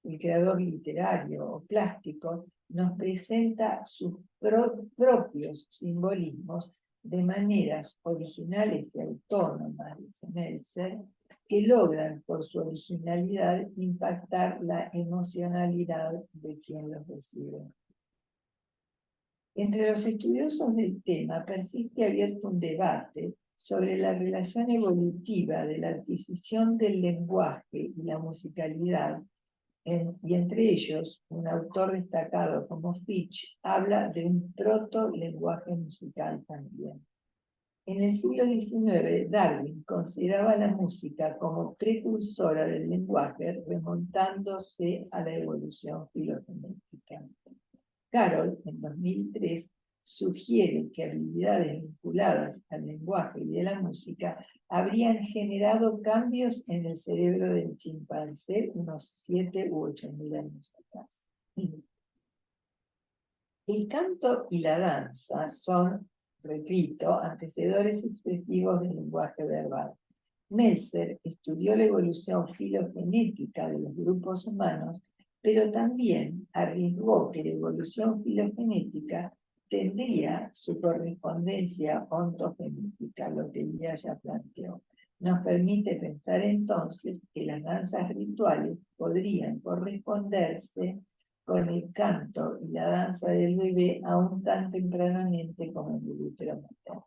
El creador literario o plástico nos presenta sus propios simbolismos de maneras originales y autónomas, dice Meltzer, que logran por su originalidad impactar la emocionalidad de quien los recibe. Entre los estudiosos del tema persiste abierto un debate sobre la relación evolutiva de la adquisición del lenguaje y la musicalidad, y entre ellos, un autor destacado como Fitch habla de un proto-lenguaje musical también. En el siglo XIX, Darwin consideraba la música como precursora del lenguaje, remontándose a la evolución filogenética. Carroll, en 2003, sugiere que habilidades vinculadas al lenguaje y de la música habrían generado cambios en el cerebro del chimpancé unos 7 u 8.000 años atrás. El canto y la danza son, repito, antecedores expresivos del lenguaje verbal. Meltzer estudió la evolución filogenética de los grupos humanos, pero también arriesgó que la evolución filogenética tendría su correspondencia ontogenética, lo que ella ya planteó. Nos permite pensar entonces que las danzas rituales podrían corresponderse con el canto y la danza del bebé aún tan tempranamente como en el útero materno.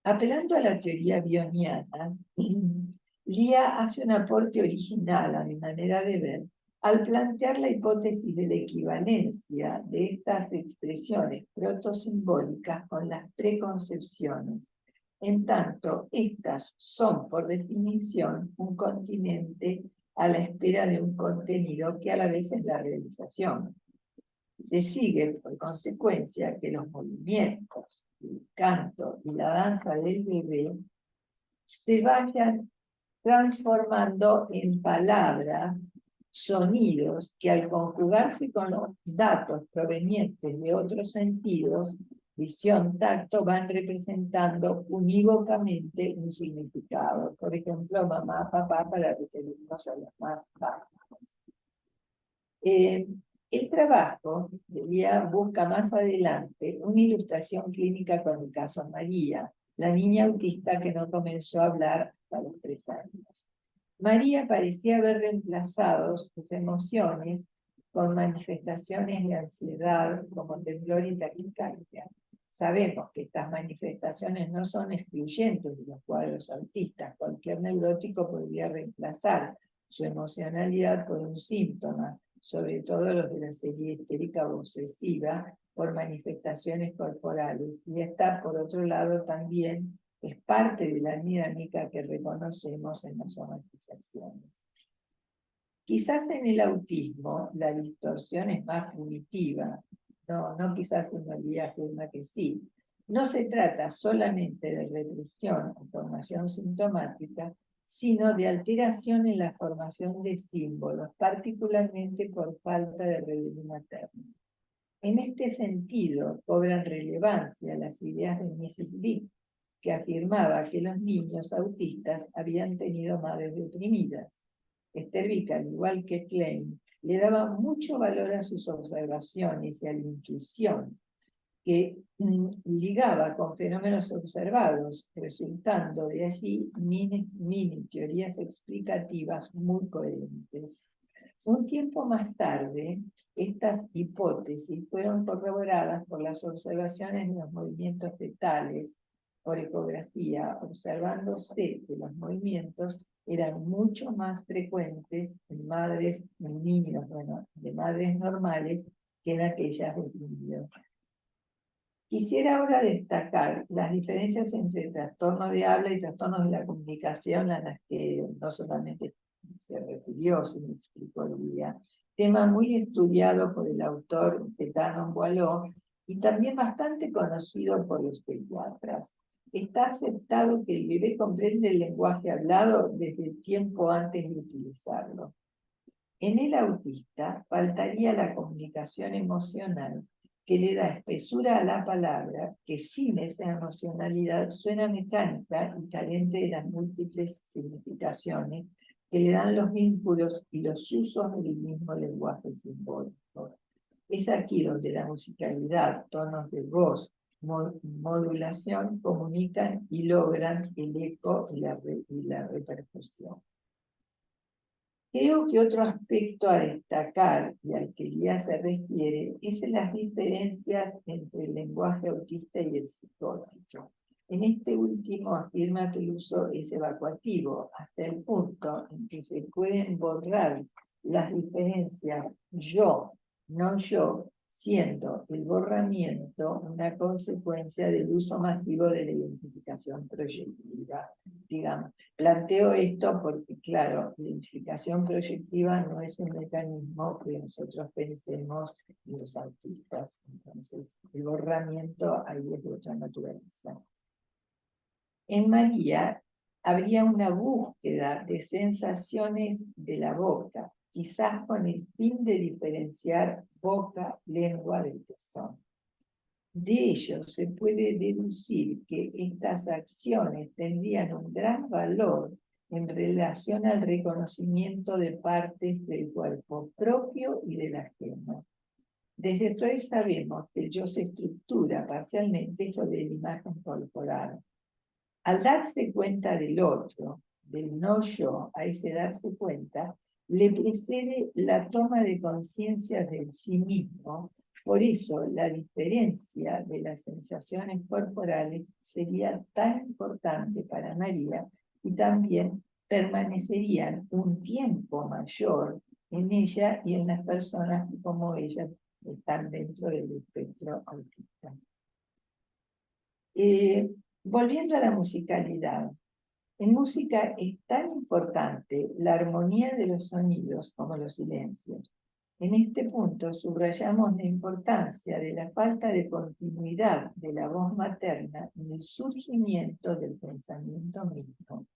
Apelando a la teoría bioniana, Lía hace un aporte original a mi manera de ver al plantear la hipótesis de la equivalencia de estas expresiones protosimbólicas con las preconcepciones, en tanto estas son por definición un continente a la espera de un contenido que a la vez es la realización. Se sigue por consecuencia que los movimientos, el canto y la danza del bebé se vayan transformando en palabras, sonidos que al conjugarse con los datos provenientes de otros sentidos, visión, tacto, van representando unívocamente un significado. Por ejemplo, mamá, papá, para referirnos a los más básicos. El trabajo de Lía busca más adelante una ilustración clínica con el caso María, la niña autista que no comenzó a hablar hasta los 3 años. María parecía haber reemplazado sus emociones con manifestaciones de ansiedad como temblor y taquicardia. Sabemos que estas manifestaciones no son excluyentes de los cuadros autistas. Cualquier neurótico podría reemplazar su emocionalidad por un síntoma, sobre todo los de la serie histérica o obsesiva, por manifestaciones corporales. Y esta, por otro lado, también es parte de la dinámica que reconocemos en las somatizaciones. Quizás en el autismo la distorsión es más primitiva, no quizás en Olivia afirma que sí. No se trata solamente de represión o formación sintomática, sino de alteración en la formación de símbolos, particularmente por falta de relevo materno. En este sentido, cobran relevancia las ideas de Mrs. Vick, que afirmaba que los niños autistas habían tenido madres deprimidas. Esther Vick, al igual que Klein, le daba mucho valor a sus observaciones y a la intuición, que ligaba con fenómenos observados, resultando de allí mini teorías explicativas muy coherentes. Un tiempo más tarde, estas hipótesis fueron corroboradas por las observaciones de los movimientos fetales por ecografía, observándose que los movimientos eran mucho más frecuentes en madres, en niños, de madres normales que en aquellas deprimidas. Quisiera ahora destacar las diferencias entre trastornos de habla y trastornos de la comunicación a las que no solamente se refirió, sino explicó Lía, tema muy estudiado por el autor Tanon Boileau y también bastante conocido por los pediatras. Está aceptado que el bebé comprende el lenguaje hablado desde el tiempo antes de utilizarlo. En el autista faltaría la comunicación emocional que le da espesura a la palabra, que sin esa emocionalidad suena mecánica y carente de las múltiples significaciones que le dan los vínculos y los usos del mismo lenguaje simbólico. Es aquí donde la musicalidad, tonos de voz, modulación comunican y logran el eco y la repercusión. Creo que otro aspecto a destacar, y al que Lía se refiere, es las diferencias entre el lenguaje autista y el psicótico. En este último afirma que el uso es evacuativo, hasta el punto en que se pueden borrar las diferencias yo, no yo, siendo el borramiento una consecuencia del uso masivo de la identificación proyectiva. Digamos, planteo esto porque, claro, la identificación proyectiva no es un mecanismo que nosotros pensemos en los autistas. Entonces, el borramiento ahí es de otra naturaleza. En María habría una búsqueda de sensaciones de la boca, quizás con el fin de diferenciar boca, lengua del pezón. De ello se puede deducir que estas acciones tendrían un gran valor en relación al reconocimiento de partes del cuerpo propio y del ajeno. Desde Freud sabemos que el yo se estructura parcialmente sobre la imagen corporal. Al darse cuenta del otro, del no yo, a ese darse cuenta, le precede la toma de conciencia del sí mismo Por eso, la diferencia de las sensaciones corporales sería tan importante para María y también permanecerían un tiempo mayor en ella y en las personas que como ella están dentro del espectro autista. Volviendo a la musicalidad, en música es tan importante la armonía de los sonidos como los silencios. En este punto subrayamos la importancia de la falta de continuidad de la voz materna en el surgimiento del pensamiento mismo.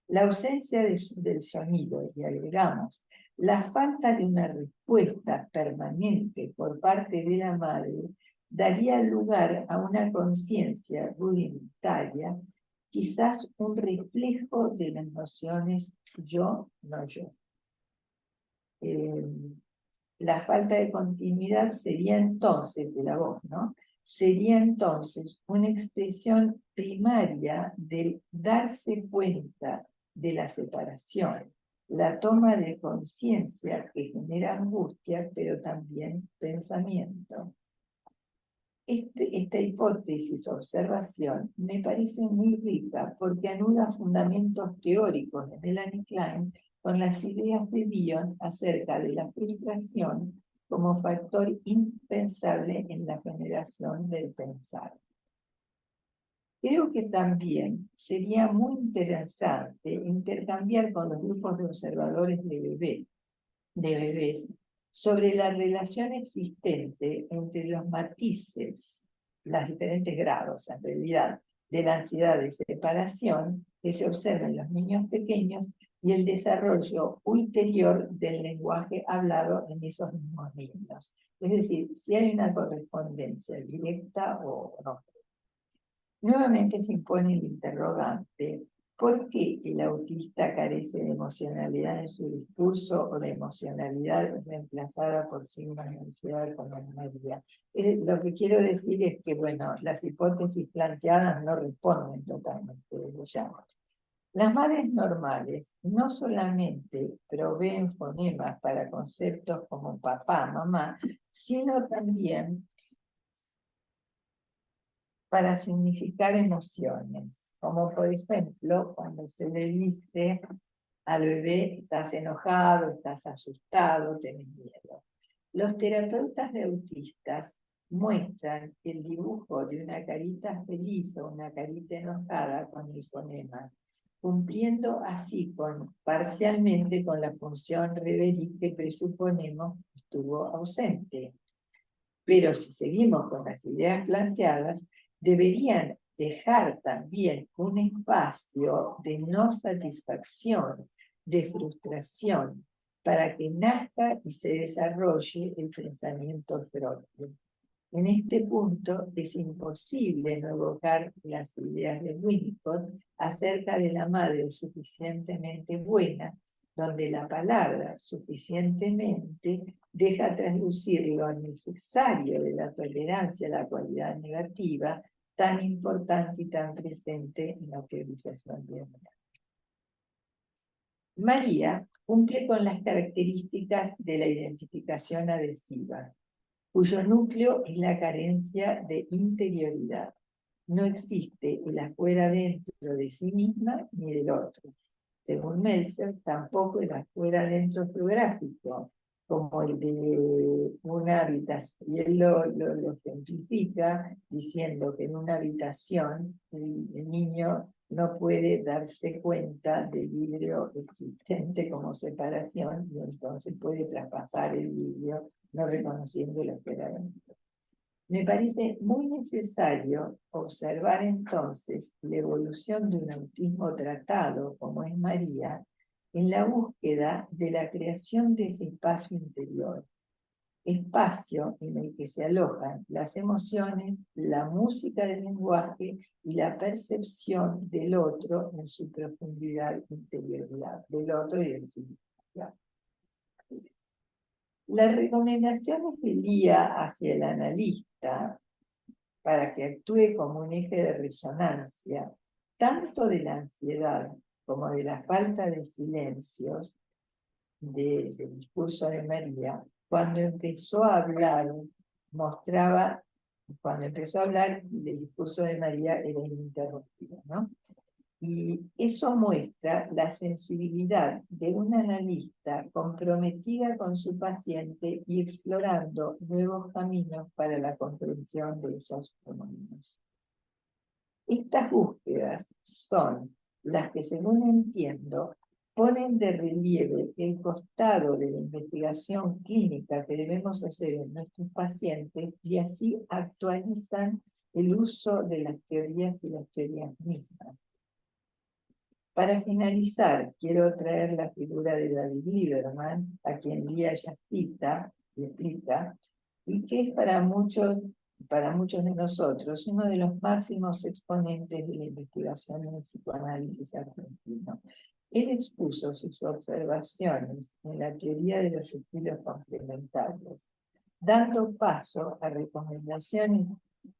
La ausencia del sonido, y agregamos, la falta de una respuesta permanente por parte de la madre, daría lugar a una conciencia rudimentaria, quizás un reflejo de las nociones yo, no yo. La falta de continuidad sería entonces, de la voz, ¿no? Sería entonces una expresión primaria del darse cuenta de la separación, la toma de conciencia que genera angustia, pero también pensamiento. Esta hipótesis o observación me parece muy rica porque anuda fundamentos teóricos de Melanie Klein con las ideas de Bion acerca de la frustración como factor indispensable en la generación del pensar. Creo que también sería muy interesante intercambiar con los grupos de observadores de bebés sobre la relación existente entre los matices, los diferentes grados, en realidad, de la ansiedad de separación que se observa en los niños pequeños y el desarrollo ulterior del lenguaje hablado en esos mismos niños. Es decir, si hay una correspondencia directa o no. Nuevamente se impone el interrogante: ¿por qué el autista carece de emocionalidad en su discurso o la emocionalidad es reemplazada por signos de ansiedad como en María? Lo que quiero decir es que, bueno, las hipótesis planteadas no responden totalmente de ya. Las madres normales no solamente proveen fonemas para conceptos como papá, mamá, sino también para significar emociones, como por ejemplo cuando se le dice al bebé: estás enojado, estás asustado, tenés miedo. Los terapeutas de autistas muestran el dibujo de una carita feliz o una carita enojada con el fonema, cumpliendo así parcialmente con la función reverí que presuponemos estuvo ausente. Pero si seguimos con las ideas planteadas, deberían dejar también un espacio de no satisfacción, de frustración, para que nazca y se desarrolle el pensamiento propio. En este punto es imposible no evocar las ideas de Winnicott acerca de la madre suficientemente buena, donde la palabra suficientemente deja traslucir lo necesario de la tolerancia a la cualidad negativa, tan importante y tan presente en la teorización de María. María cumple con las características de la identificación adhesiva, cuyo núcleo es la carencia de interioridad. No existe el afuera dentro de sí misma ni del otro. Según Meltzer, tampoco el afuera dentro geográfico, como el de una habitación. Y él lo ejemplifica diciendo que en una habitación el niño no puede darse cuenta del vidrio existente como separación y entonces puede traspasar el vidrio no reconociendo la afuera dentro. Me parece muy necesario observar entonces la evolución de un autismo tratado, como es María, en la búsqueda de la creación de ese espacio interior, espacio en el que se alojan las emociones, la música del lenguaje y la percepción del otro en su profundidad interioridad, del otro y del significado. Las recomendaciones del guía hacia el analista para que actúe como un eje de resonancia, tanto de la ansiedad como de la falta de silencios del discurso de María, cuando empezó a hablar mostraba, cuando empezó a hablar, el discurso de María era ininterrumpido, ¿no? Y eso muestra la sensibilidad de una analista comprometida con su paciente y explorando nuevos caminos para la comprensión de esos fenómenos. Estas búsquedas son las que, según entiendo, ponen de relieve el costado de la investigación clínica que debemos hacer en nuestros pacientes y así actualizan el uso de las teorías y las teorías mismas. Para finalizar, quiero traer la figura de David Lieberman, a quien Lía ya cita y explica, y que es para muchos de nosotros uno de los máximos exponentes de la investigación en el psicoanálisis argentino. Él expuso sus observaciones en la teoría de los estilos complementarios, dando paso a recomendaciones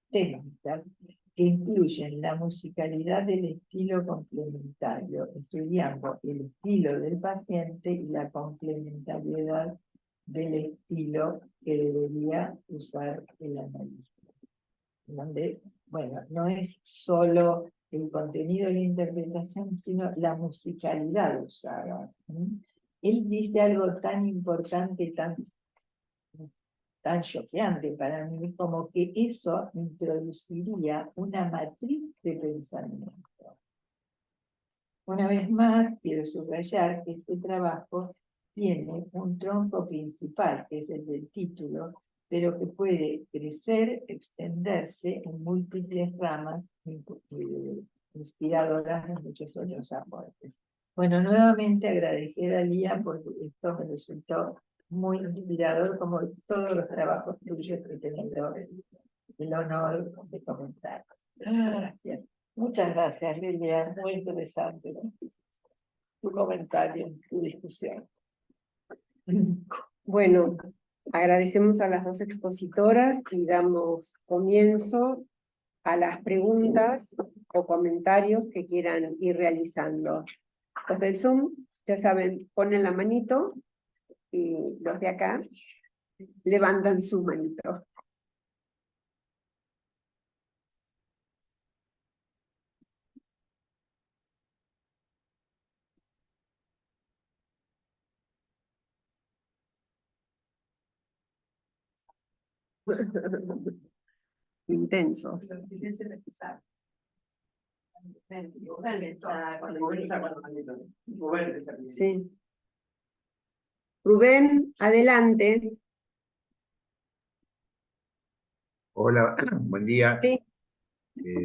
técnicas que incluyen la musicalidad del estilo complementario, estudiando el estilo del paciente y la complementariedad del estilo que debería usar el analista. Donde, bueno, no es solo el contenido de la interpretación, sino la musicalidad usada. Él dice algo tan importante, tan choqueante para mí, como que eso introduciría una matriz de pensamiento. Una vez más, quiero subrayar que este trabajo tiene un tronco principal, que es el del título, pero que puede crecer, extenderse en múltiples ramas inspiradoras de muchos otros aportes. Bueno, nuevamente agradecer a Lía porque esto me resultó muy inspirador, como todos los trabajos tuyos que he tenido el honor de comentar. Gracias. Muchas gracias, Lilia. Muy interesante, ¿no? Tu comentario, tu discusión. Bueno, agradecemos a las dos expositoras y damos comienzo a las preguntas o comentarios que quieran ir realizando. Los del Zoom, ya saben, ponen la manito y los de acá levantan su manito. Intensos. Sí. Rubén, adelante. Hola, buen día. Sí.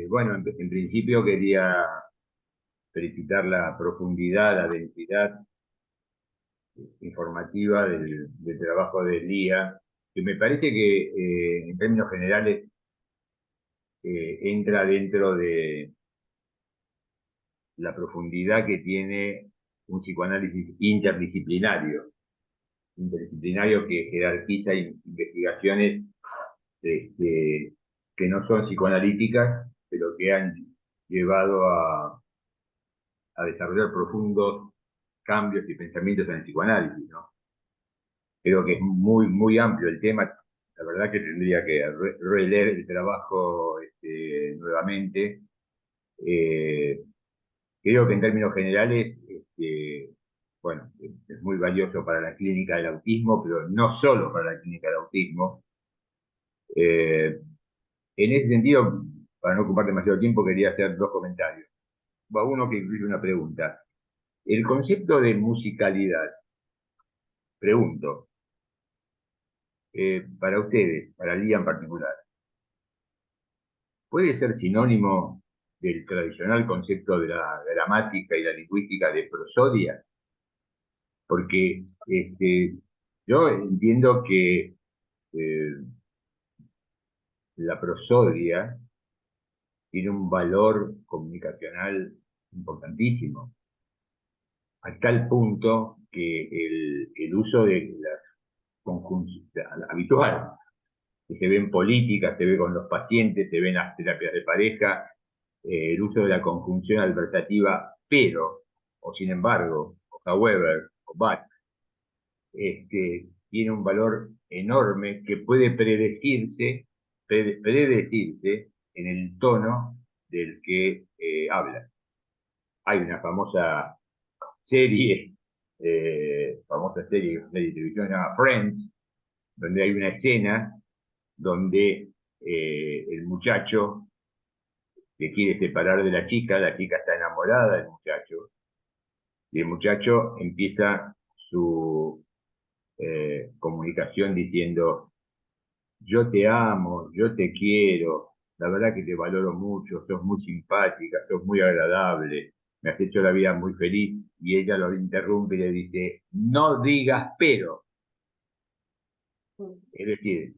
Bueno, en principio quería felicitar la profundidad, la densidad informativa del trabajo de Lía, que me parece que en términos generales entra dentro de la profundidad que tiene un psicoanálisis interdisciplinario que jerarquiza investigaciones que no son psicoanalíticas, pero que han llevado a desarrollar profundos cambios y pensamientos en el psicoanálisis, ¿no? Creo que es muy, muy amplio el tema. La verdad que tendría que releer el trabajo nuevamente. Creo que en términos generales, bueno, es muy valioso para la clínica del autismo, pero no solo para la clínica del autismo. En ese sentido, para no ocupar demasiado tiempo, quería hacer dos comentarios. Uno que incluye una pregunta. El concepto de musicalidad, pregunto, para ustedes, para Lía en particular, ¿puede ser sinónimo del tradicional concepto de la gramática y la lingüística de prosodia? Porque yo entiendo que la prosodia tiene un valor comunicacional importantísimo, a tal punto que el uso de la conjunción habitual, que se ve en política, se ve con los pacientes, se ve en las terapias de pareja, el uso de la conjunción adversativa, pero, o sin embargo, o however, o but, tiene un valor enorme que puede predecirse en el tono del que habla. Hay una famosa serie de televisión llamada Friends, donde hay una escena donde el muchacho se quiere separar de la chica está enamorada del muchacho, y el muchacho empieza su comunicación diciendo: yo te amo, yo te quiero, la verdad que te valoro mucho, sos muy simpática, sos muy agradable, me has hecho la vida muy feliz. Y ella lo interrumpe y le dice: no digas pero. Es decir,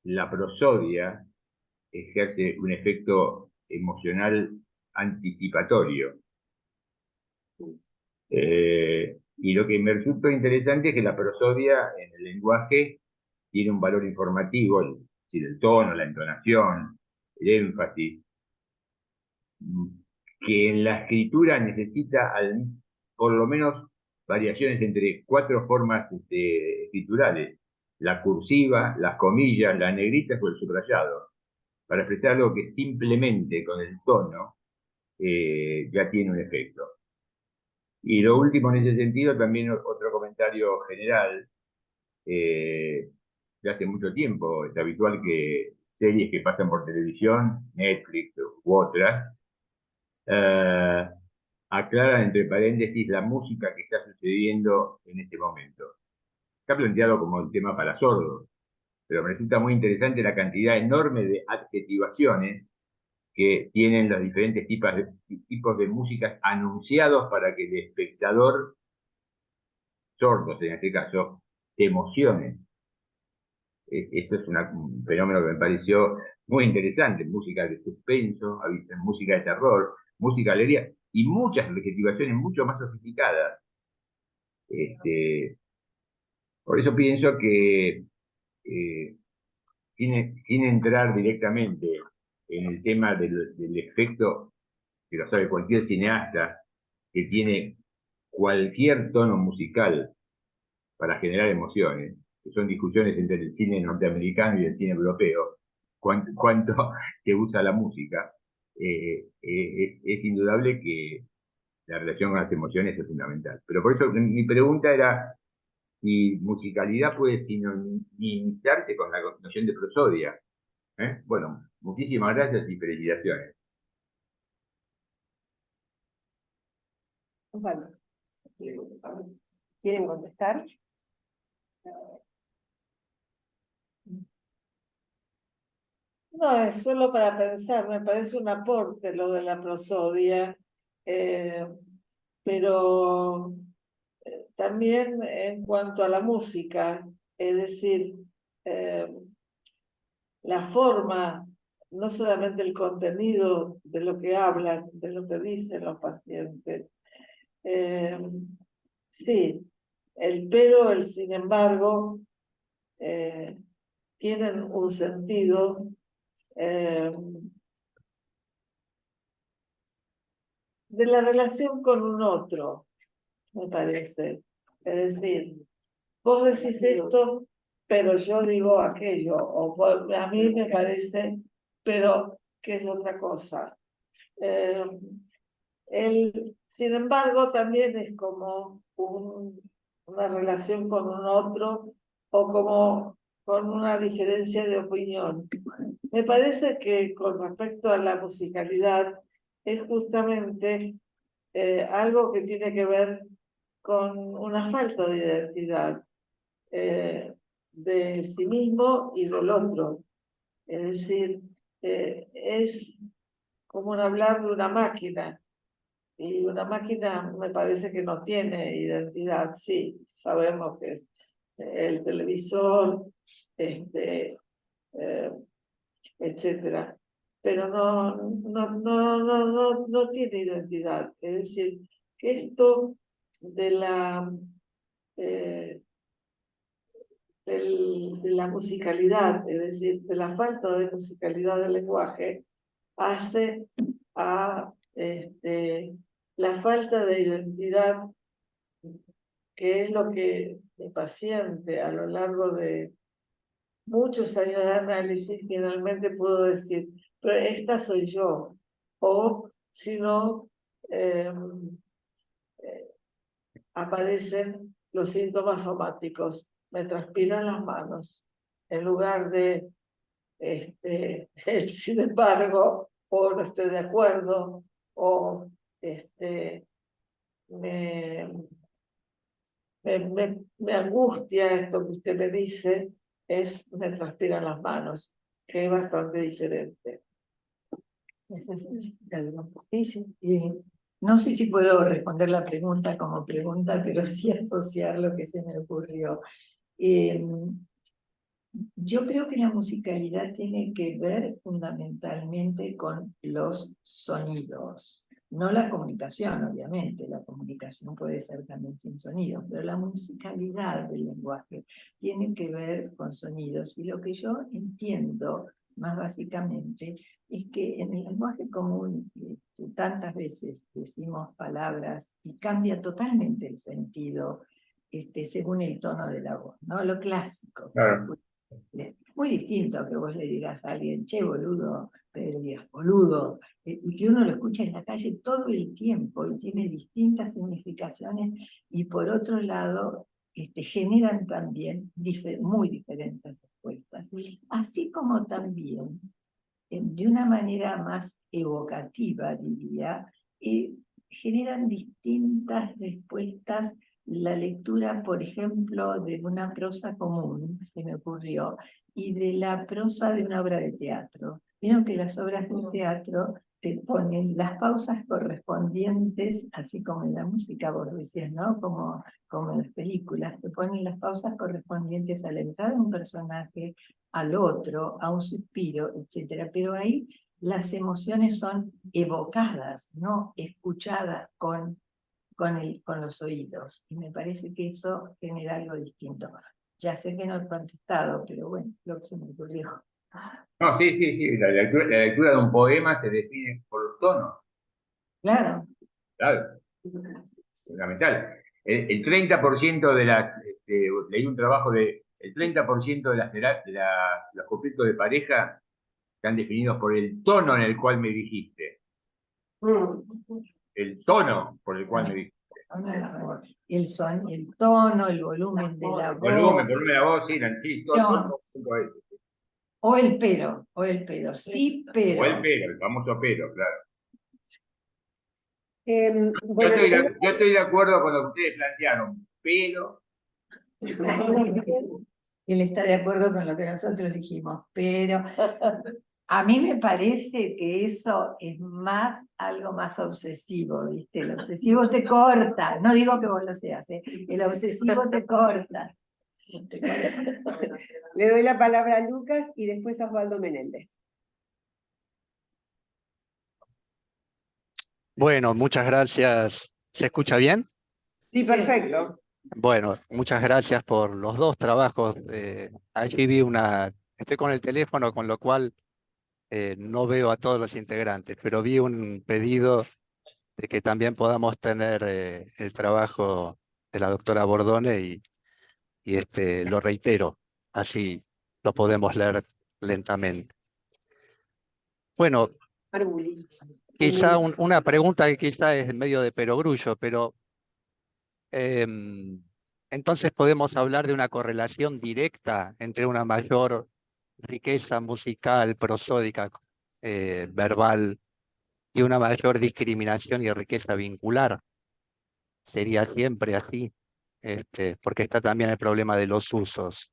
la prosodia ejerce un efecto emocional anticipatorio. Y lo que me resulta interesante es que la prosodia en el lenguaje tiene un valor informativo, es decir, el tono, la entonación, el énfasis, que en la escritura necesita por lo menos variaciones entre 4 formas escriturales: la cursiva, las comillas, las negritas o el subrayado, para expresar algo que simplemente con el tono ya tiene un efecto. Y lo último en ese sentido, también otro comentario general, de hace mucho tiempo es habitual que series que pasan por televisión, Netflix u otras, aclaran entre paréntesis la música que está sucediendo en este momento. Está planteado como un tema para sordos, pero me resulta muy interesante la cantidad enorme de adjetivaciones que tienen los diferentes tipos de músicas anunciados para que el espectador, sordos en este caso, se emocione. Esto es un fenómeno que me pareció muy interesante: música de suspenso, música de terror, música de alegría y muchas adjetivaciones mucho más sofisticadas. Por eso pienso que, sin entrar directamente en el tema del efecto, que lo sabe cualquier cineasta, que tiene cualquier tono musical para generar emociones, que son discusiones entre el cine norteamericano y el cine europeo, cuánto se usa la música, es indudable que la relación con las emociones es fundamental. Pero por eso mi pregunta era si musicalidad puede sinonimizarse con la noción de prosodia. Bueno, muchísimas gracias y felicitaciones. Bueno, ¿quieren contestar? No, es solo para pensar, me parece un aporte lo de la prosodia, pero también en cuanto a la música, es decir, la forma, no solamente el contenido de lo que hablan, de lo que dicen los pacientes. Sí, el pero, el sin embargo, tienen un sentido de la relación con un otro, me parece. Es decir, vos decís esto, pero yo digo aquello, o a mí me parece, pero que es otra cosa. Sin embargo, también es como una relación con un otro o como con una diferencia de opinión. Me parece que con respecto a la musicalidad es justamente algo que tiene que ver con una falta de identidad de sí mismo y del otro. Es decir, es como hablar de una máquina. Y una máquina me parece que no tiene identidad. Sí, sabemos que es el televisor, etcétera, pero no tiene identidad. Es decir, que esto de eh, de la musicalidad, es decir, de la falta de musicalidad del lenguaje, hace a la falta de identidad que es lo que mi paciente a lo largo de muchos años de análisis finalmente pudo decir, pero esta soy yo, o si no, aparecen los síntomas somáticos, me transpiran las manos, en lugar de el sin embargo, o no estoy de acuerdo, o me, me angustia esto que usted me dice, me transpiran las manos, que es bastante diferente. Sí, sí. No sé si puedo responder la pregunta como pregunta, pero sí asociar lo que se me ocurrió. Yo creo que la musicalidad tiene que ver fundamentalmente con los sonidos, no la comunicación, obviamente. La comunicación puede ser también sin sonidos, pero la musicalidad del lenguaje tiene que ver con sonidos. Y lo que yo entiendo más básicamente es que en el lenguaje común tantas veces decimos palabras y cambia totalmente el sentido según el tono de la voz, ¿no? Lo clásico. Claro. Muy distinto a que vos le digas a alguien, che, boludo, pero le digas, boludo, y que uno lo escucha en la calle todo el tiempo y tiene distintas significaciones, y por otro lado, generan también muy diferentes respuestas. Así como también, de una manera más evocativa, diría, generan distintas respuestas. La lectura, por ejemplo, de una prosa común, se me ocurrió, y de la prosa de una obra de teatro. Vieron que las obras de teatro te ponen las pausas correspondientes, así como en la música vos decías, ¿no? Como en las películas, te ponen las pausas correspondientes a la entrada de un personaje, al otro, a un suspiro, etc. Pero ahí las emociones son evocadas, no escuchadas con los oídos. Y me parece que eso genera algo distinto. Ya sé que no he contestado, pero bueno, lo que se me ocurrió. No, sí, sí, sí. La lectura de un poema se define por los tonos. Claro. Claro, fundamental. El 30% de las, leí un trabajo el 30% de los conflictos de pareja están definidos por el tono en el cual me dijiste. El tono por el cual me dijiste. El son, el tono, el volumen de la voz. Volumen de la voz, sí, todo eso. O el pero, sí, pero. O el pero, el famoso pero, claro. Bueno, yo estoy de acuerdo con lo que ustedes plantearon, pero... Él está de acuerdo con lo que nosotros dijimos, pero a mí me parece que eso es algo más obsesivo, ¿viste? El obsesivo te corta, no digo que vos lo seas, ¿eh? El obsesivo te corta. le doy la palabra a Lucas y después a Osvaldo Menéndez. Bueno, muchas gracias. ¿Se escucha bien? Sí, perfecto. Bueno, muchas gracias por los dos trabajos. Allí estoy con el teléfono, con lo cual no veo a todos los integrantes, pero vi un pedido de que también podamos tener el trabajo de la doctora Bordone y lo reitero, así lo podemos leer lentamente. Bueno, Arbuli. quizá una pregunta que quizá es medio de perogrullo, pero entonces podemos hablar de una correlación directa entre una mayor riqueza musical, prosódica, verbal, y una mayor discriminación y riqueza vincular. Sería siempre así, porque está también el problema de los usos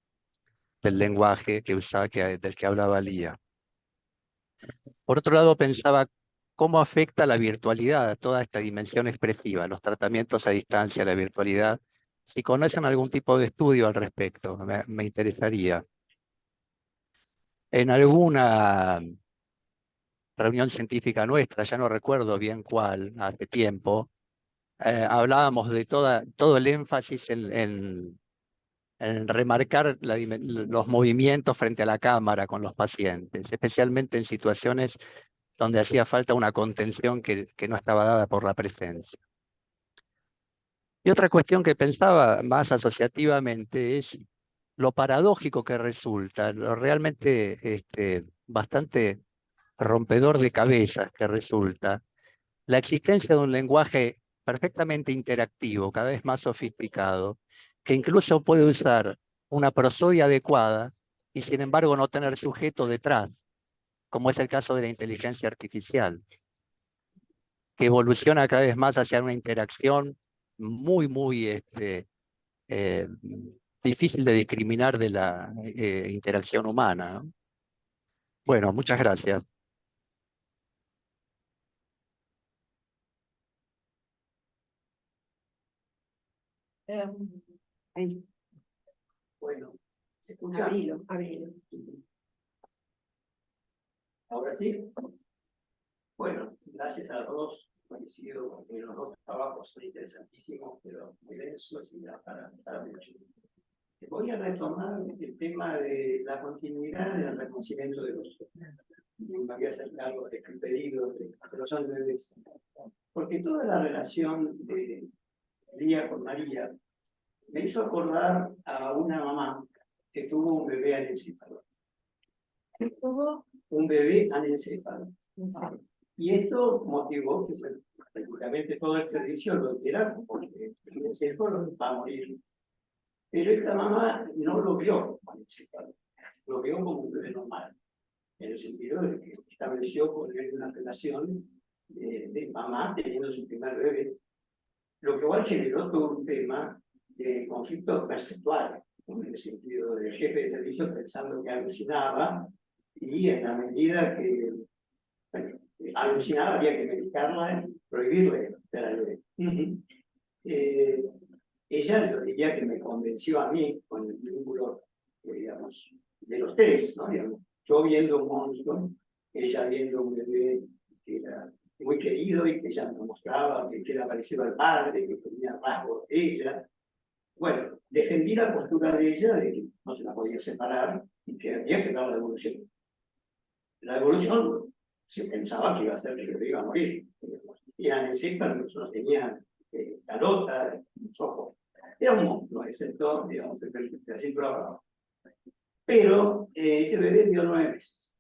del lenguaje del que hablaba Lía. Por otro lado, pensaba cómo afecta la virtualidad a toda esta dimensión expresiva, los tratamientos a distancia, la virtualidad. Si conocen algún tipo de estudio al respecto, me interesaría. En alguna reunión científica nuestra, ya no recuerdo bien cuál, hace tiempo, hablábamos de todo el énfasis en remarcar los movimientos frente a la cámara con los pacientes, especialmente en situaciones donde hacía falta una contención que no estaba dada por la presencia. Y otra cuestión que pensaba más asociativamente es lo paradójico que resulta, lo realmente bastante rompedor de cabezas que resulta, la existencia de un lenguaje perfectamente interactivo, cada vez más sofisticado, que incluso puede usar una prosodia adecuada y sin embargo no tener sujeto detrás, como es el caso de la inteligencia artificial, que evoluciona cada vez más hacia una interacción muy eh, difícil de discriminar de la interacción humana, ¿no? Bueno, muchas gracias. Ahí. Bueno, ¿se escucha? Abrilo, abrilo. Ahora sí. Bueno, gracias a los dos. Coincido con que los dos trabajos son interesantísimos, pero muy densos y para mucho. Voy a retomar el tema de la continuidad del reconocimiento de los. Me voy a hacer cargo de pedidos de los bebés. Porque toda la relación de Lía con María me hizo acordar a una mamá que tuvo un bebé anencéfalo. ¿Tuvo? Un bebé anencéfalo. Y esto motivó que prácticamente todo el servicio lo diera porque el anencéfalo va a morir. Pero esta mamá no lo vio como anencéfalo, lo vio como un bebé normal, en el sentido de que estableció con él una relación de mamá teniendo su primer bebé, lo que igual generó todo un tema de conflicto perceptual, en el sentido del jefe de servicio pensando que alucinaba, y en la medida que alucinaba había que medicarla y prohibirle ver al bebé. Ella, yo diría que me convenció a mí con el vínculo, digamos, de los tres, ¿no? Digamos, yo viendo un monstruo, ella viendo un bebé que era muy querido y que ella me mostraba que era parecido al padre, que tenía rasgos de ella. Bueno, defendí la postura de ella de que no se la podía separar y que había que dar la evolución. La evolución se pensaba que iba a ser que el bebé iba a morir. Y en el céfalo no tenía calota, los ojos. Era un monstruo, excepto, digamos, de así por abajo. Pero ese bebé dio 9 meses.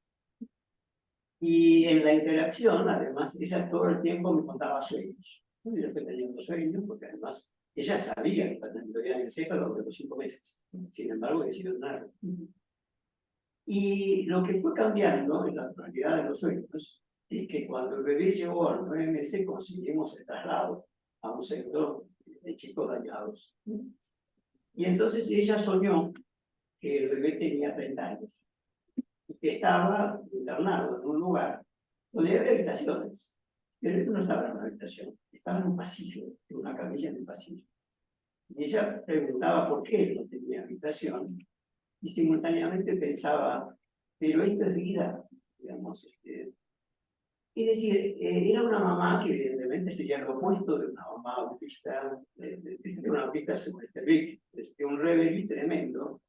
Y en la interacción, además, ella todo el tiempo me contaba sueños. Yo estoy teniendo sueños, porque además ella sabía que tendría el encéfalo de los 5 meses. Sin embargo, decidió nada. Y lo que fue cambiando en la tonalidad de los sueños es que cuando el bebé llegó a los 9 meses conseguimos el traslado a un sector de chicos dañados. Y entonces ella soñó que el bebé tenía 30 años y que estaba internado en un lugar donde había habitaciones. El bebé no estaba en una habitación, estaba en un pasillo, en una camilla en el pasillo. Y ella preguntaba por qué no tenía habitación y simultáneamente pensaba, pero esto es vida, digamos. Es decir, era una mamá que evidentemente sería lo opuesto de una mamá autista, de una autista según este Rick, un rebelde tremendo,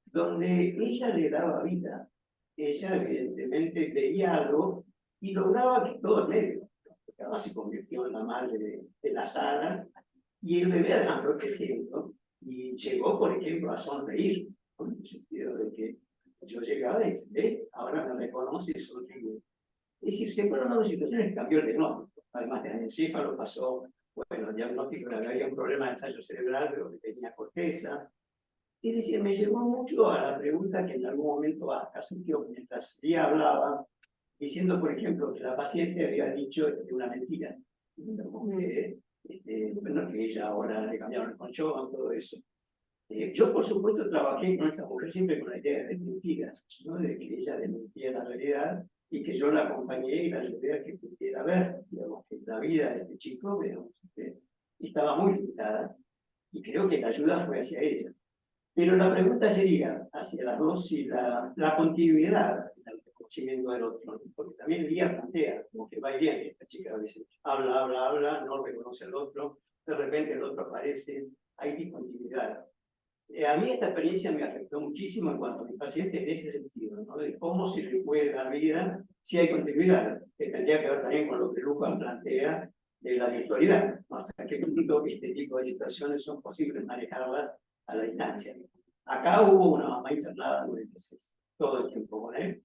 donde ella le daba vida. Ella evidentemente veía algo y lograba que todo el medio, porque además se convirtió en la madre de la sala, y el bebé además fue creciendo y llegó, por ejemplo, a sonreír, en el sentido de que yo llegaba y decía, ahora me reconoce y sonríe. Es decir, se fueron dando situaciones que cambió el diagnóstico. Además de anencéfalo pasó, bueno, el diagnóstico era que había un problema de tallo cerebral, pero que tenía corteza. Es decir, me llevó mucho a la pregunta que en algún momento surgió mientras Lía hablaba, diciendo, por ejemplo, que la paciente había dicho una mentira. Bueno, que ella ahora le cambiaron el colchón, todo eso. Yo, por supuesto, trabajé con esa mujer siempre con la idea de mentiras, ¿no? De que ella desmentía la realidad y que yo la acompañé y la ayudé a que pudiera ver, digamos, que la vida de este chico, digamos, estaba muy limitada y creo que la ayuda fue hacia ella. Pero la pregunta sería hacia las dos si la continuidad del reconocimiento del otro, porque también Lía plantea como que va y viene, esta chica a veces habla, no reconoce al otro, de repente el otro aparece, hay discontinuidad. A mí esta experiencia me afectó muchísimo en cuanto a mis pacientes en este sentido, ¿no? De cómo se le puede dar vida si hay continuidad, que tendría que ver también con lo que Lucas plantea de la virtualidad, hasta qué punto este tipo de situaciones son posibles manejarlas a la distancia. Acá hubo una mamá internada 9 meses, todo el tiempo con él,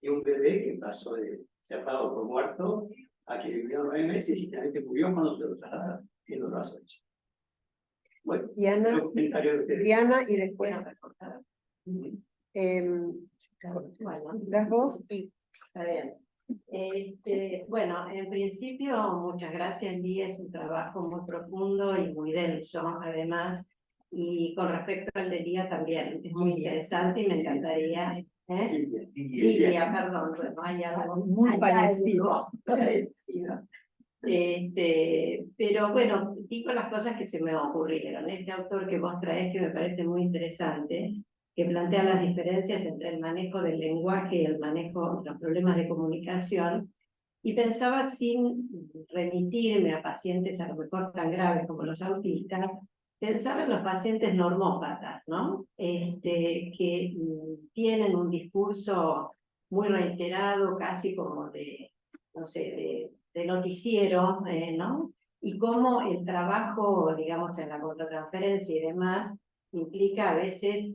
y un bebé que pasó de ser dado por muerto a que vivió 9 meses y finalmente murió cuando se lo trasladaron en los brazos. Bueno, Diana, los comentarios de ustedes. Diana y después las vos y Está bien. Bueno, en principio, muchas gracias, Lía, es un trabajo muy profundo y muy denso, además, y con respecto al de Lía también, es muy interesante y me encantaría, Lía, perdón, bueno, hay algo muy parecido. Pero bueno, digo las cosas que se me ocurrieron. Este autor que vos traes, que me parece muy interesante, que plantea las diferencias entre el manejo del lenguaje y el manejo de los problemas de comunicación, y pensaba, sin remitirme a pacientes a lo mejor tan graves como los autistas, pensaba en los pacientes normópatas, ¿no? Que tienen un discurso muy reiterado, casi como de, no sé, de noticiero, ¿no? Y cómo el trabajo, digamos, en la contratransferencia y demás, implica a veces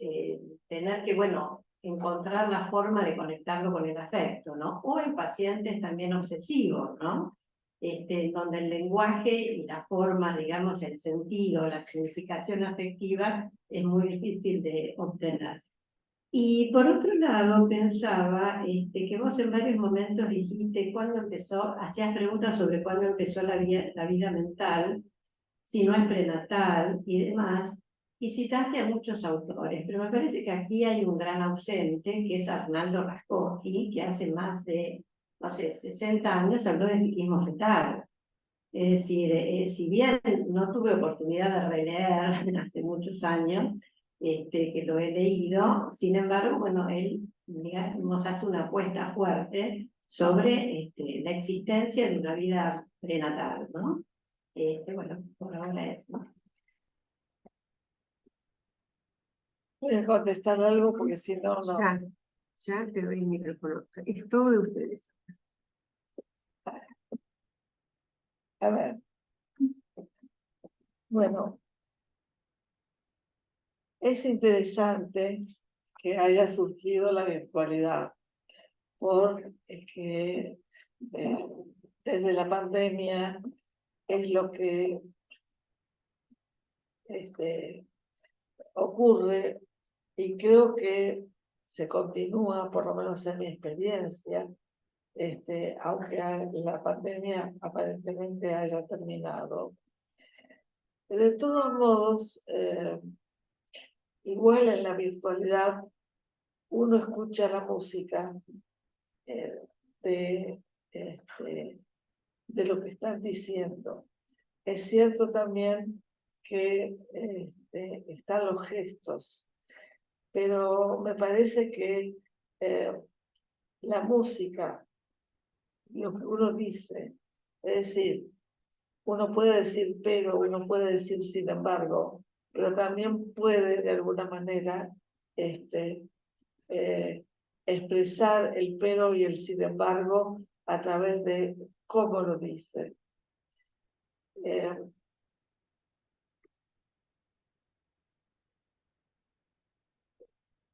tener que, bueno, encontrar la forma de conectarlo con el afecto, ¿no? O en pacientes también obsesivos, ¿no? Donde el lenguaje y la forma, digamos, el sentido, la significación afectiva es muy difícil de obtener. Y por otro lado, pensaba que vos en varios momentos dijiste cuándo empezó, hacías preguntas sobre cuándo empezó la vida mental, si no es prenatal y demás, y citaste a muchos autores, pero me parece que aquí hay un gran ausente, que es Arnaldo Raschkoski, que hace más de, no sé, 60 años habló de psiquismo fetal. Es decir, si bien no tuve oportunidad de releer hace muchos años, que lo he leído, sin embargo, bueno, él, digamos, hace una apuesta fuerte sobre la existencia de una vida prenatal, ¿no? Bueno, por ahora eso. ¿Puedes contestar algo? Porque si no, no. ya te doy el micrófono. Es todo de ustedes. A ver. Bueno, es interesante que haya surgido la virtualidad, porque desde la pandemia es lo que ocurre, y creo que se continúa, por lo menos en mi experiencia, aunque la pandemia aparentemente haya terminado. De todos modos, igual en la virtualidad uno escucha la música de lo que están diciendo. Es cierto también que están los gestos, pero me parece que la música, lo que uno dice, es decir, uno puede decir pero, uno puede decir sin embargo, pero también puede de alguna manera expresar el pero y el sin embargo a través de cómo lo dice.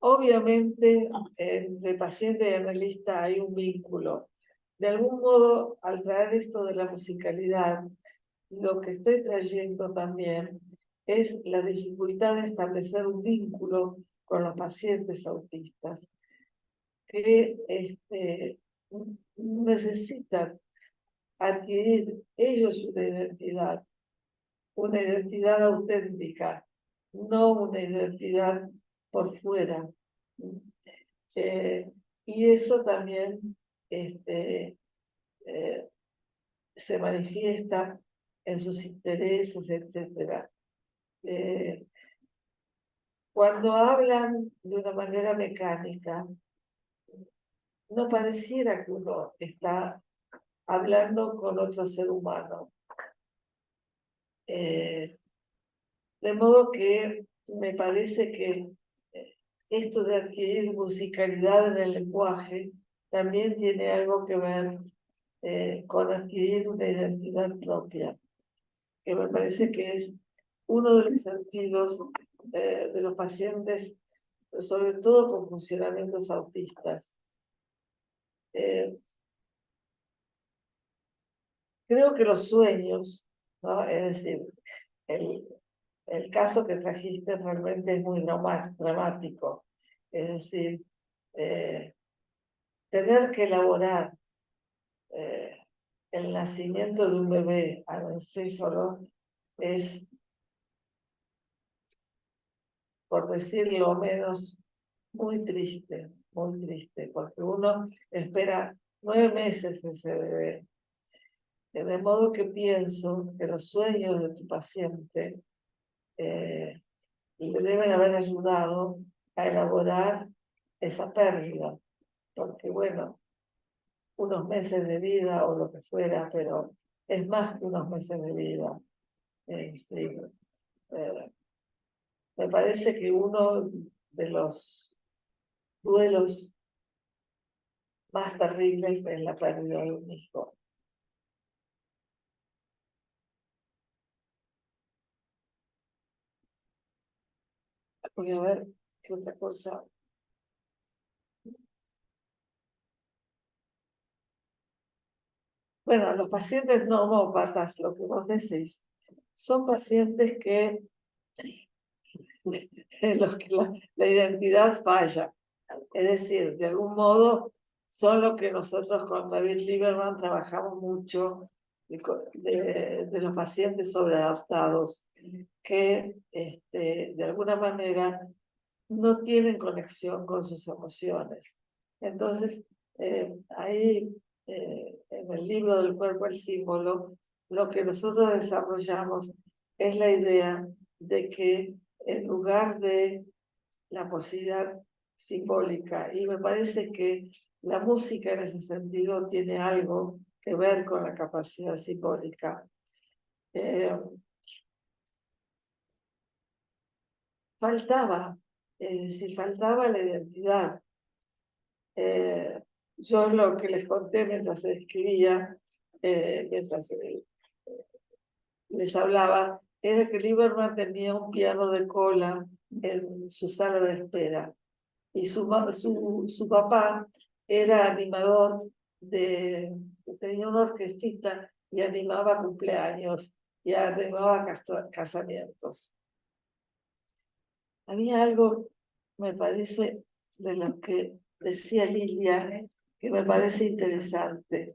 Obviamente, entre paciente y analista hay un vínculo. De algún modo, al traer esto de la musicalidad, lo que estoy trayendo también es la dificultad de establecer un vínculo con los pacientes autistas, que necesitan adquirir ellos una identidad auténtica, no una identidad por fuera. Y eso también se manifiesta en sus intereses, etc. Cuando hablan de una manera mecánica, no pareciera que uno está hablando con otro ser humano. De modo que me parece que esto de adquirir musicalidad en el lenguaje también tiene algo que ver con adquirir una identidad propia, que me parece que es uno de los sentidos de los pacientes, sobre todo con funcionamientos autistas. Creo que los sueños, ¿no? Es decir, el caso que trajiste realmente es muy dramático. Es decir, tener que elaborar el nacimiento de un bebé anencéfalo es, por decirlo menos, muy triste, porque uno espera 9 meses ese bebé. De modo que pienso que los sueños de tu paciente le deben haber ayudado a elaborar esa pérdida, porque bueno, unos meses de vida o lo que fuera, pero es más que unos meses de vida. Sí. Me parece que uno de los duelos más terribles es la pérdida de un hijo. Voy a ver qué otra cosa. Bueno, los pacientes no homópatas, lo que vos decís, son pacientes que en los que la identidad falla. Es decir, de algún modo son lo que nosotros con David Lieberman trabajamos mucho de los pacientes sobreadaptados, que de alguna manera no tienen conexión con sus emociones. Entonces, ahí en el libro del cuerpo al símbolo, lo que nosotros desarrollamos es la idea de que en lugar de la posibilidad simbólica, y me parece que la música en ese sentido tiene algo que ver con la capacidad simbólica. Faltaba, es decir, faltaba la identidad. Yo lo que les conté mientras escribía, mientras les hablaba, era que Lieberman tenía un piano de cola en su sala de espera. Y su papá era animador tenía una orquestita y animaba cumpleaños y animaba casamientos. Había algo, me parece, de lo que decía Lilia, que me parece interesante,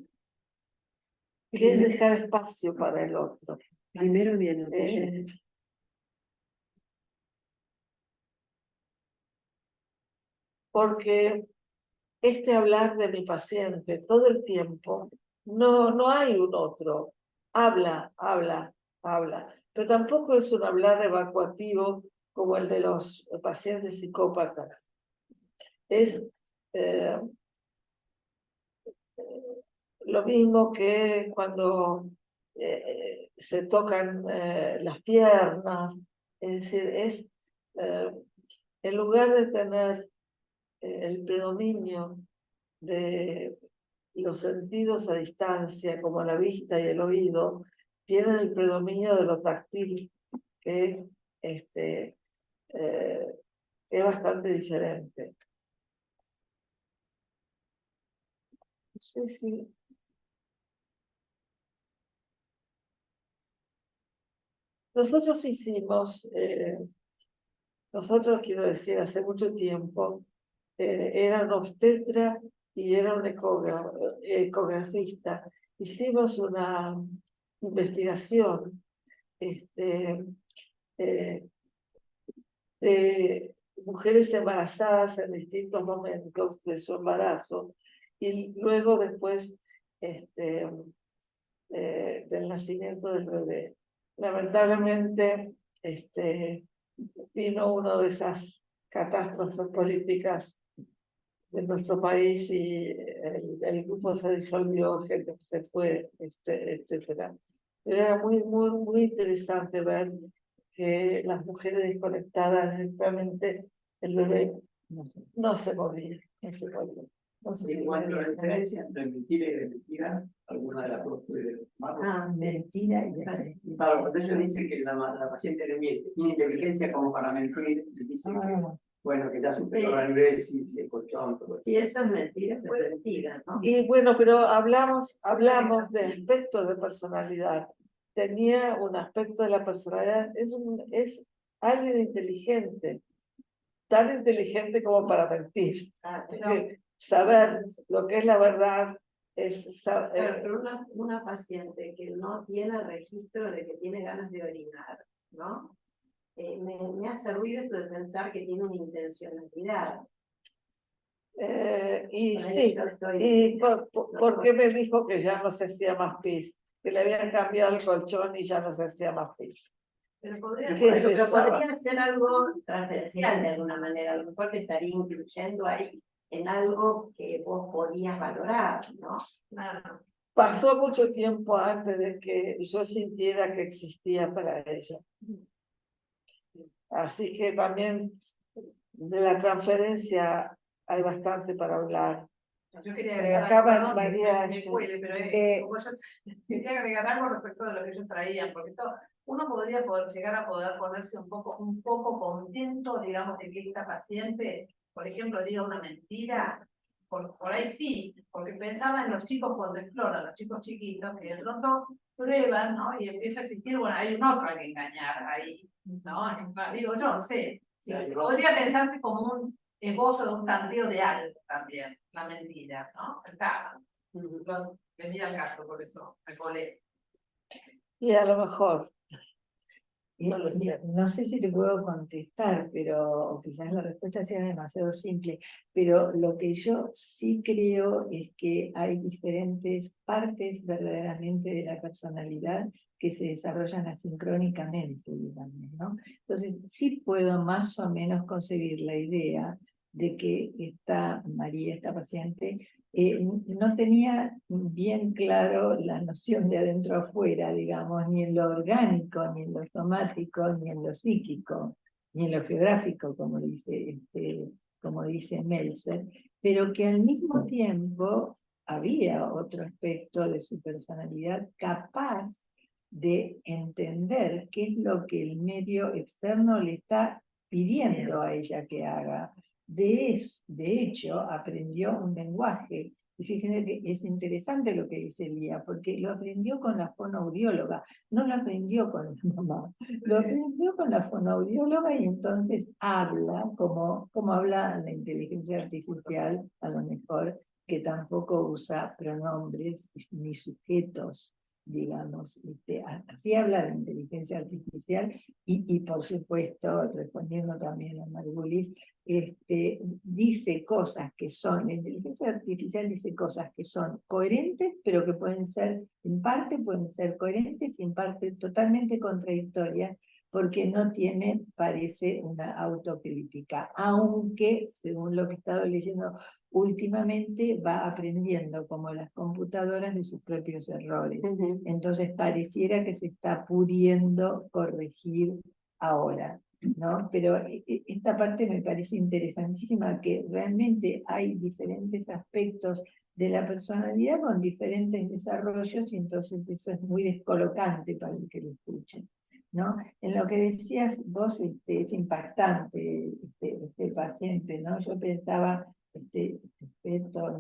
que es dejar espacio para el otro. Primero mi anotación. Porque hablar de mi paciente todo el tiempo, no hay un otro. Habla, pero tampoco es un hablar evacuativo como el de los pacientes psicópatas. Es lo mismo que cuando se tocan las piernas, es decir, en lugar de tener el predominio de los sentidos a distancia, como la vista y el oído, tienen el predominio de lo táctil, que es bastante diferente. No sé si... Nosotros hicimos, nosotros quiero decir, hace mucho tiempo, era un obstetra y era un ecografista. Hicimos una investigación de mujeres embarazadas en distintos momentos de su embarazo y luego después del nacimiento del bebé. Lamentablemente vino una de esas catástrofes políticas de nuestro país y el grupo se disolvió, gente se fue, etcétera. Pero era muy interesante ver que las mujeres desconectadas, realmente el bebé no se movía, No sé En si cuanto a la me- diferencia entre mentira y desmentira, alguna de las dos puede tomarlo. Ah, sí. Mentira y después. Y claro, cuando ellos dicen que la paciente le miente, tiene inteligencia como para mentir, y dicen que, bueno, que ya superior Sí. al nivel, si el colchón, todo eso. Si eso es mentira, es mentira, ¿no? Y bueno, pero hablamos de aspectos de personalidad. Tenía un aspecto de la personalidad, es alguien inteligente, tan inteligente como para mentir. Porque saber lo que es la verdad es Claro, pero una paciente que no tiene registro de que tiene ganas de orinar, ¿no? Me hace ruido esto de pensar que tiene una intencionalidad. y Por ahí sí, yo estoy- y ¿por qué me dijo que ya no se hacía más pis? Que le habían cambiado el colchón y ya no se hacía más pis. Pero podría, ¿Qué es pero eso? podría ser algo transversal de alguna manera, a lo mejor te estaría incluyendo ahí en algo que vos podías valorar, ¿no? Claro. Pasó mucho tiempo antes de que yo sintiera que existía para ella. Así que también de la transferencia hay bastante para hablar. Yo quería Pero agregar acá algo, perdón, María, me cuele, pero como yo quería agregar algo respecto de lo que ellos traían, porque uno podría llegar a poder ponerse un poco contento, digamos, de que esta paciente, por ejemplo, diga una mentira, por ahí sí, porque pensaba en los chicos cuando exploran, los chicos chiquitos, que de pronto prueban, ¿no? Y empieza a existir, bueno, hay un otro al que engañar ahí, ¿no? Digo, yo no sé, podría pensarse como un esbozo de un tanteo de algo también, la mentira, ¿no? Pensaba, venía al caso, por eso me colé. y a lo mejor, No, lo sé. no sé si te puedo contestar, pero o quizás la respuesta sea demasiado simple, pero lo que yo sí creo es que hay diferentes partes verdaderamente de la personalidad que se desarrollan asincrónicamente, digamos, ¿no? Entonces, sí puedo más o menos concebir la idea de que esta María, esta paciente, no tenía bien claro la noción de adentro afuera, digamos, ni en lo orgánico, ni en lo somático, ni en lo psíquico, ni en lo geográfico, como dice Meltzer, pero que al mismo tiempo había otro aspecto de su personalidad capaz de entender qué es lo que el medio externo le está pidiendo a ella que haga. De hecho, aprendió un lenguaje. Y fíjense que es interesante lo que dice Lía, porque lo aprendió con la fonoaudióloga, no lo aprendió con la mamá, lo aprendió con la fonoaudióloga y entonces habla como habla la inteligencia artificial, a lo mejor, que tampoco usa pronombres ni sujetos, digamos. Así habla la inteligencia artificial y por supuesto, respondiendo también a Margulis, dice cosas que son, la inteligencia artificial dice cosas que son coherentes, pero que pueden ser, en parte pueden ser coherentes y en parte totalmente contradictorias, porque no tiene, parece, una autocrítica, aunque, según lo que he estado leyendo últimamente, va aprendiendo, como las computadoras, de sus propios errores. Entonces pareciera que se está pudiendo corregir ahora, ¿no? Pero esta parte me parece interesantísima, que realmente hay diferentes aspectos de la personalidad con diferentes desarrollos, y entonces eso es muy descolocante para el que lo escuche, ¿no? En lo que decías vos, es impactante este paciente, ¿no? Yo pensaba, este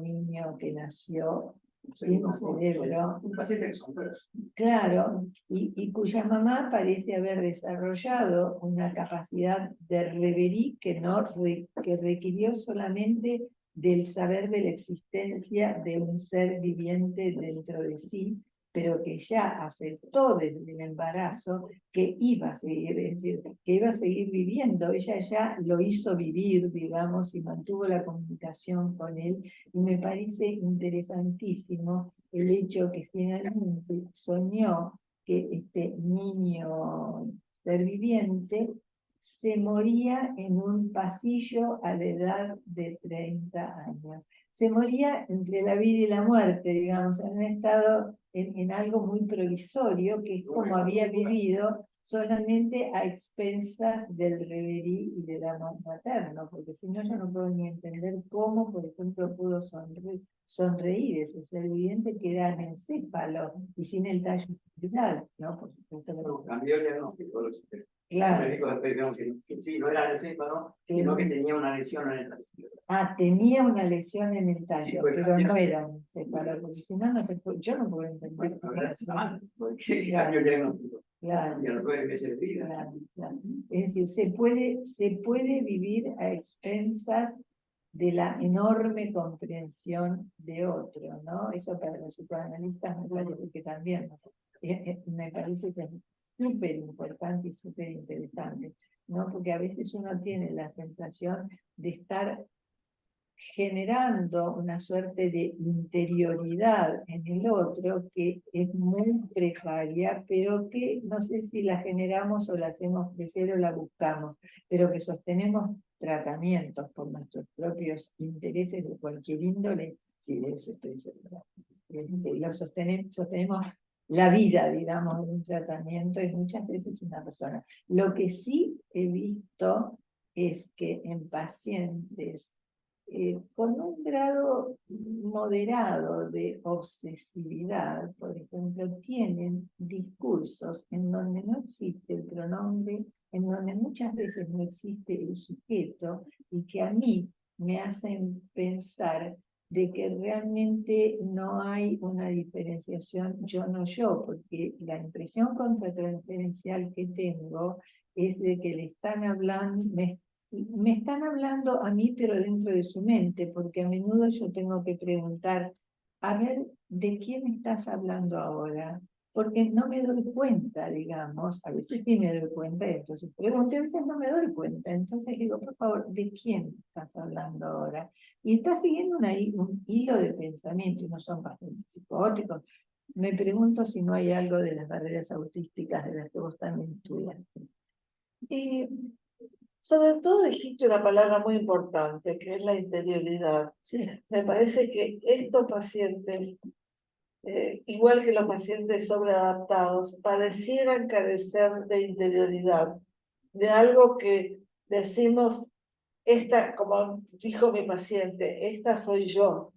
niño que nació sin cerebro, Un paciente que son claro, y cuya mamá parece haber desarrollado una capacidad de reverie que requirió solamente del saber de la existencia de un ser viviente dentro de sí, pero que ya aceptó desde el embarazo que iba a seguir, es decir, que iba a seguir viviendo. Ella ya lo hizo vivir, digamos, y mantuvo la comunicación con él, y me parece interesantísimo el hecho que finalmente soñó que este niño ser viviente se moría en un pasillo a la edad de 30 años. Se moría entre la vida y la muerte, digamos, en un estado, en algo muy provisorio, que es como había vivido solamente a expensas del reverí y del amor materno, porque si no yo no puedo ni entender cómo, por ejemplo, pudo sonreír ese ser viviente que era anencéfalo y sin el tallo espiral, ¿no? Por supuesto que Pero cambió el diagnóstico. claro. El médico después dijo que sí, no era encéfalo, sino que tenía una lesión en el tallo. Ah, tenía una lesión en el tallo, Sí, fue pero cambiado. no era un encéfalo, porque si no, no se puede, yo no puedo entender. Bueno, la verdad está mal, porque Claro. cambió el diagnóstico. Claro. Ya no puede meses de vida. Claro, claro. Es decir, se puede vivir a expensas de la enorme comprensión de otro, ¿no? Eso para los psicoanalistas me parece que también, me parece que es súper importante y súper interesante, ¿no? Porque a veces uno tiene la sensación de estar generando una suerte de interioridad en el otro que es muy precaria, pero que no sé si la generamos o la hacemos crecer o la buscamos, pero que sostenemos tratamientos por nuestros propios intereses de cualquier índole, sí, de eso estoy segura. Lo sostenemos la vida, digamos, de un tratamiento y muchas veces una persona. Lo que sí he visto es que en pacientes con un grado moderado de obsesividad, por ejemplo, tienen discursos en donde no existe el pronombre, en donde muchas veces no existe el sujeto, y que a mí me hacen pensar de que realmente no hay una diferenciación yo-no yo, porque la impresión contratransferencial que tengo es de que le están hablando, me están hablando a mí, pero dentro de su mente, porque a menudo yo tengo que preguntar, a ver, ¿de quién estás hablando ahora? Porque no me doy cuenta, digamos, a veces sí me doy cuenta, entonces pregunto, a veces no me doy cuenta, entonces digo, por favor, ¿de quién estás hablando ahora? Y está siguiendo un hilo de pensamiento, y no son bastante psicóticos. Me pregunto si no hay algo de las barreras autísticas de las que vos también estudiaste. Y sobre todo dijiste una palabra muy importante, que es la interioridad. Sí. Me parece que estos pacientes, igual que los pacientes sobreadaptados, parecieran carecer de interioridad, de algo que decimos, esta, como dijo mi paciente, esta soy yo.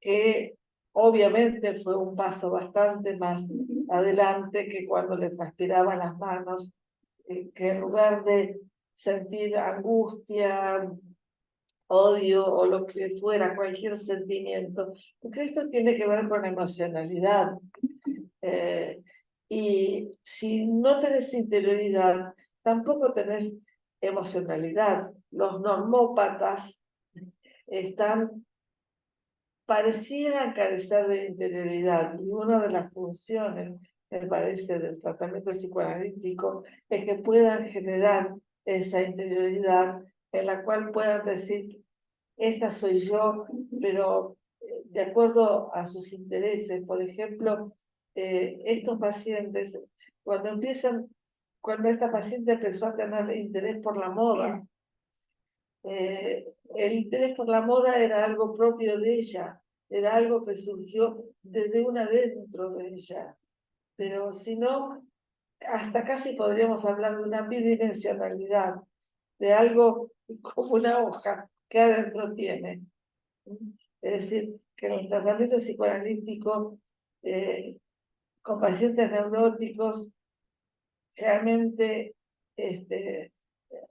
Que obviamente fue un paso bastante más adelante que cuando le transpiraban las manos, que en lugar de sentir angustia, odio o lo que fuera, cualquier sentimiento, porque esto tiene que ver con emocionalidad. Y si no tenés interioridad, tampoco tenés emocionalidad. Los normópatas parecieran carecer de interioridad, y una de las funciones, me parece, del tratamiento psicoanalítico es que puedan generar esa interioridad en la cual puedan decir, esta soy yo, pero de acuerdo a sus intereses. Por ejemplo, estos pacientes, cuando esta paciente empezó a tener interés por la moda, el interés por la moda era algo propio de ella, era algo que surgió desde una dentro de ella, pero si no, hasta casi podríamos hablar de una bidimensionalidad, de algo como una hoja que adentro tiene. Es decir, que en el tratamiento psicoanalítico con pacientes neuróticos realmente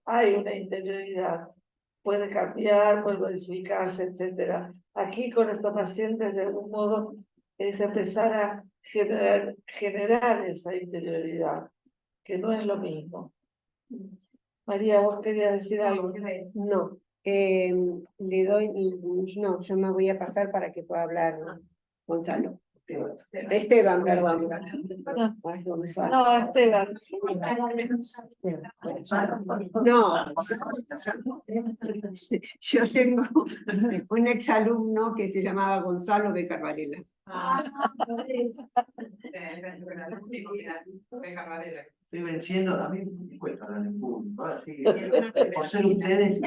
hay una interioridad, puede cambiar, puede modificarse, etc. Aquí con estos pacientes, de algún modo, es empezar a generar esa interioridad, que no es lo mismo. María, ¿vos querías decir algo? No, le doy, no, yo me voy a pasar para que pueda hablar Gonzalo. Esteban, perdón. Ay, Gonzalo. No, Esteban. No, yo tengo un exalumno que se llamaba Gonzalo Becar Varela. Estoy venciendo, a mí me cuesta hablar en público, así que por ser ustedes.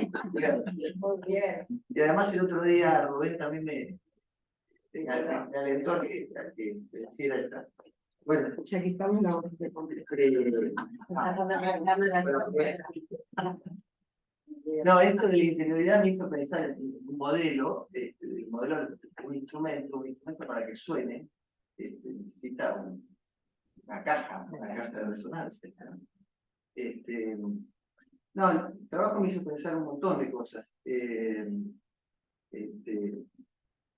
Y además el otro día Rubén también me alentó a que hiciera Bueno, Ya que estamos, la vamos a hacer completa. No, esto de la interioridad me hizo pensar en un modelo, el modelo de un instrumento para que suene, necesita una caja de resonancia. ¿No? No, el trabajo me hizo pensar un montón de cosas.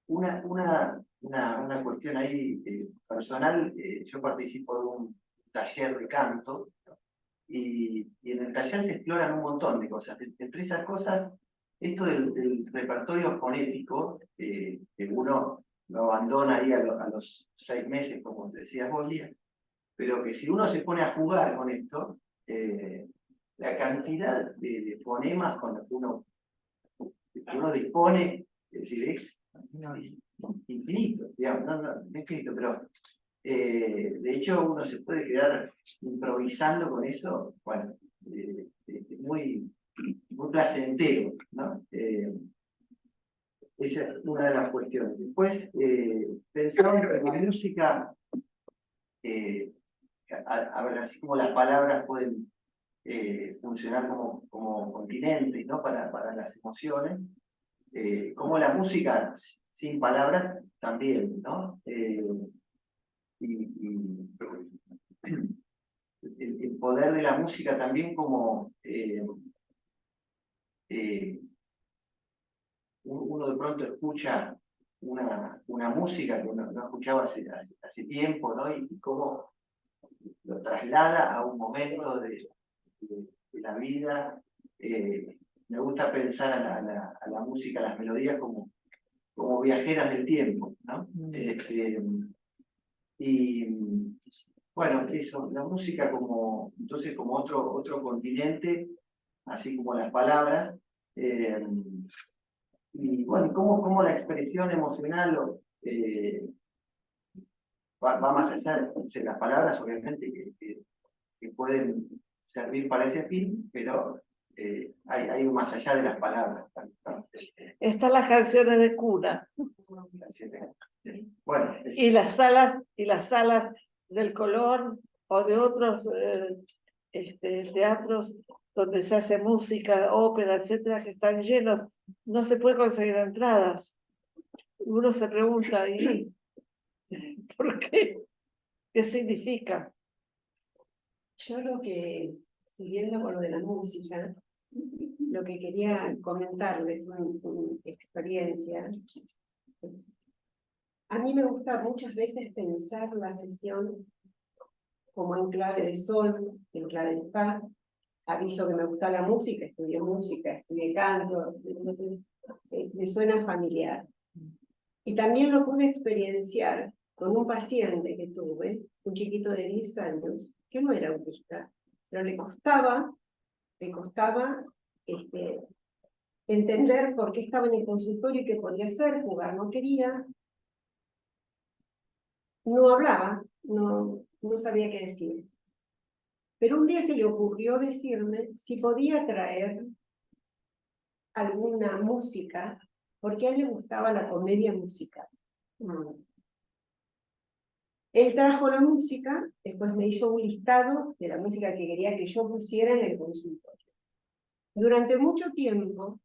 Una cuestión ahí personal, yo participo de un taller de canto y en el taller se exploran un montón de cosas. Entre esas cosas, esto del repertorio fonético, que uno lo abandona ahí a los 6 meses, como te decías vos, Lía, pero que si uno se pone a jugar con esto, la cantidad de fonemas con los que uno dispone, es decir, es infinito, digamos, no infinito, pero de hecho uno se puede quedar improvisando con eso, bueno, muy placentero, ¿no? Esa es una de las cuestiones. Después, pensaba en la música, a ver, así como las palabras pueden funcionar como continentes, ¿no? Para las emociones, como la música sin palabras también, ¿no? El poder de la música también como uno de pronto escucha una música que no escuchaba hace tiempo, ¿no? Y cómo lo traslada a un momento de la vida. Me gusta pensar a la música, a las melodías como viajeras del tiempo, ¿no? Y bueno, eso, la música entonces como otro continente, así como las palabras, y bueno, cómo la expresión emocional va más allá de las palabras, obviamente, que pueden servir para ese fin, pero hay un más allá de las palabras. ¿No? Están las canciones de cuna. Bueno, y las salas del color o de otros teatros donde se hace música, ópera, etcétera, que están llenos, no se puede conseguir entradas. Uno se pregunta, ¿y por qué? ¿Qué significa? Yo siguiendo con lo de la música, lo que quería comentarles, una experiencia. A mí me gusta muchas veces pensar la sesión como en clave de sol, en clave de fa. Aviso que me gusta la música, estudié canto, entonces me suena familiar. Y también lo pude experienciar con un paciente que tuve, un chiquito de 10 años, que no era autista, pero le costaba entender por qué estaba en el consultorio y qué podía hacer, jugar no quería, no hablaba, no sabía qué decir. Pero un día se le ocurrió decirme si podía traer alguna música, porque a él le gustaba la comedia musical. Él trajo la música, después me hizo un listado de la música que quería que yo pusiera en el consultorio. Durante mucho tiempo,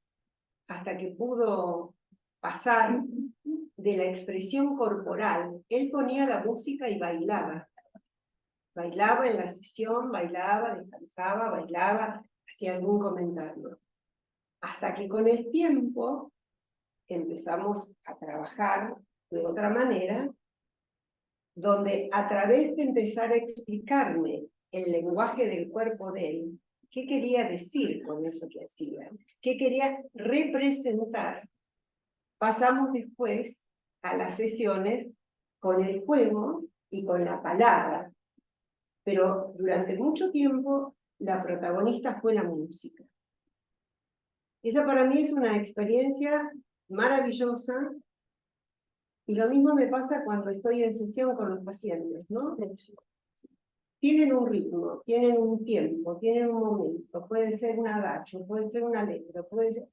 hasta que pudo pasar de la expresión corporal, él ponía la música y bailaba. Bailaba en la sesión, bailaba, descansaba, bailaba, hacía algún comentario. Hasta que con el tiempo empezamos a trabajar de otra manera, donde a través de empezar a explicarme el lenguaje del cuerpo de él, qué quería decir con eso que hacía, qué quería representar, pasamos después a las sesiones con el juego y con la palabra. Pero durante mucho tiempo la protagonista fue la música. Esa para mí es una experiencia maravillosa, y lo mismo me pasa cuando estoy en sesión con los pacientes, ¿no? Tienen un ritmo, tienen un tiempo, tienen un momento, puede ser un agacho, puede ser una letra, puede ser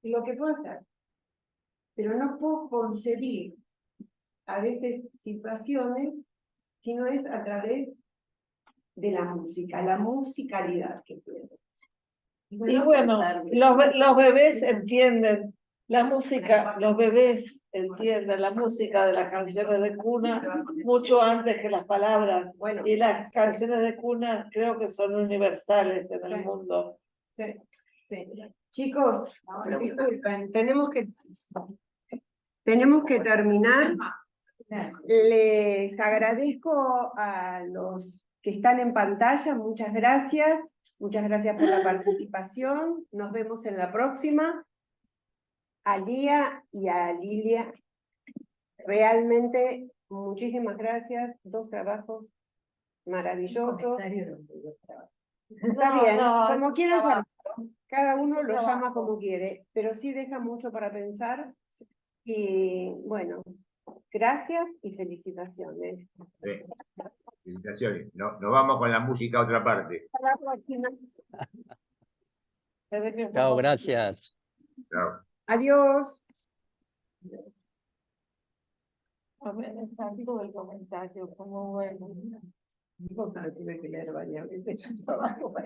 lo que pueda ser. Pero no puedo concebir a veces situaciones sino es a través de la música, la musicalidad que tiene. Y bueno, los bebés entienden la música, los bebés entienden la música de las canciones de cuna mucho antes que las palabras. Bueno, Y las canciones de cuna creo que son universales en el Sí. mundo. sí, sí. Chicos, disculpen, tenemos que terminar. Les agradezco a los que están en pantalla, muchas gracias por la participación, nos vemos en la próxima. A Lía y a Lilia, realmente muchísimas gracias, 2 trabajos maravillosos. Está bien, como quieran llamarlo, cada uno lo llama como quiere, pero sí deja mucho para pensar. Y bueno, gracias y felicitaciones. Felicitaciones. Nos vamos con la música a otra parte. Hasta la próxima. Chao, gracias. Chao. Adiós. A ver, está todo el comentario, como bueno. Digo que lo tuve que leer varias veces. Yo trabajo para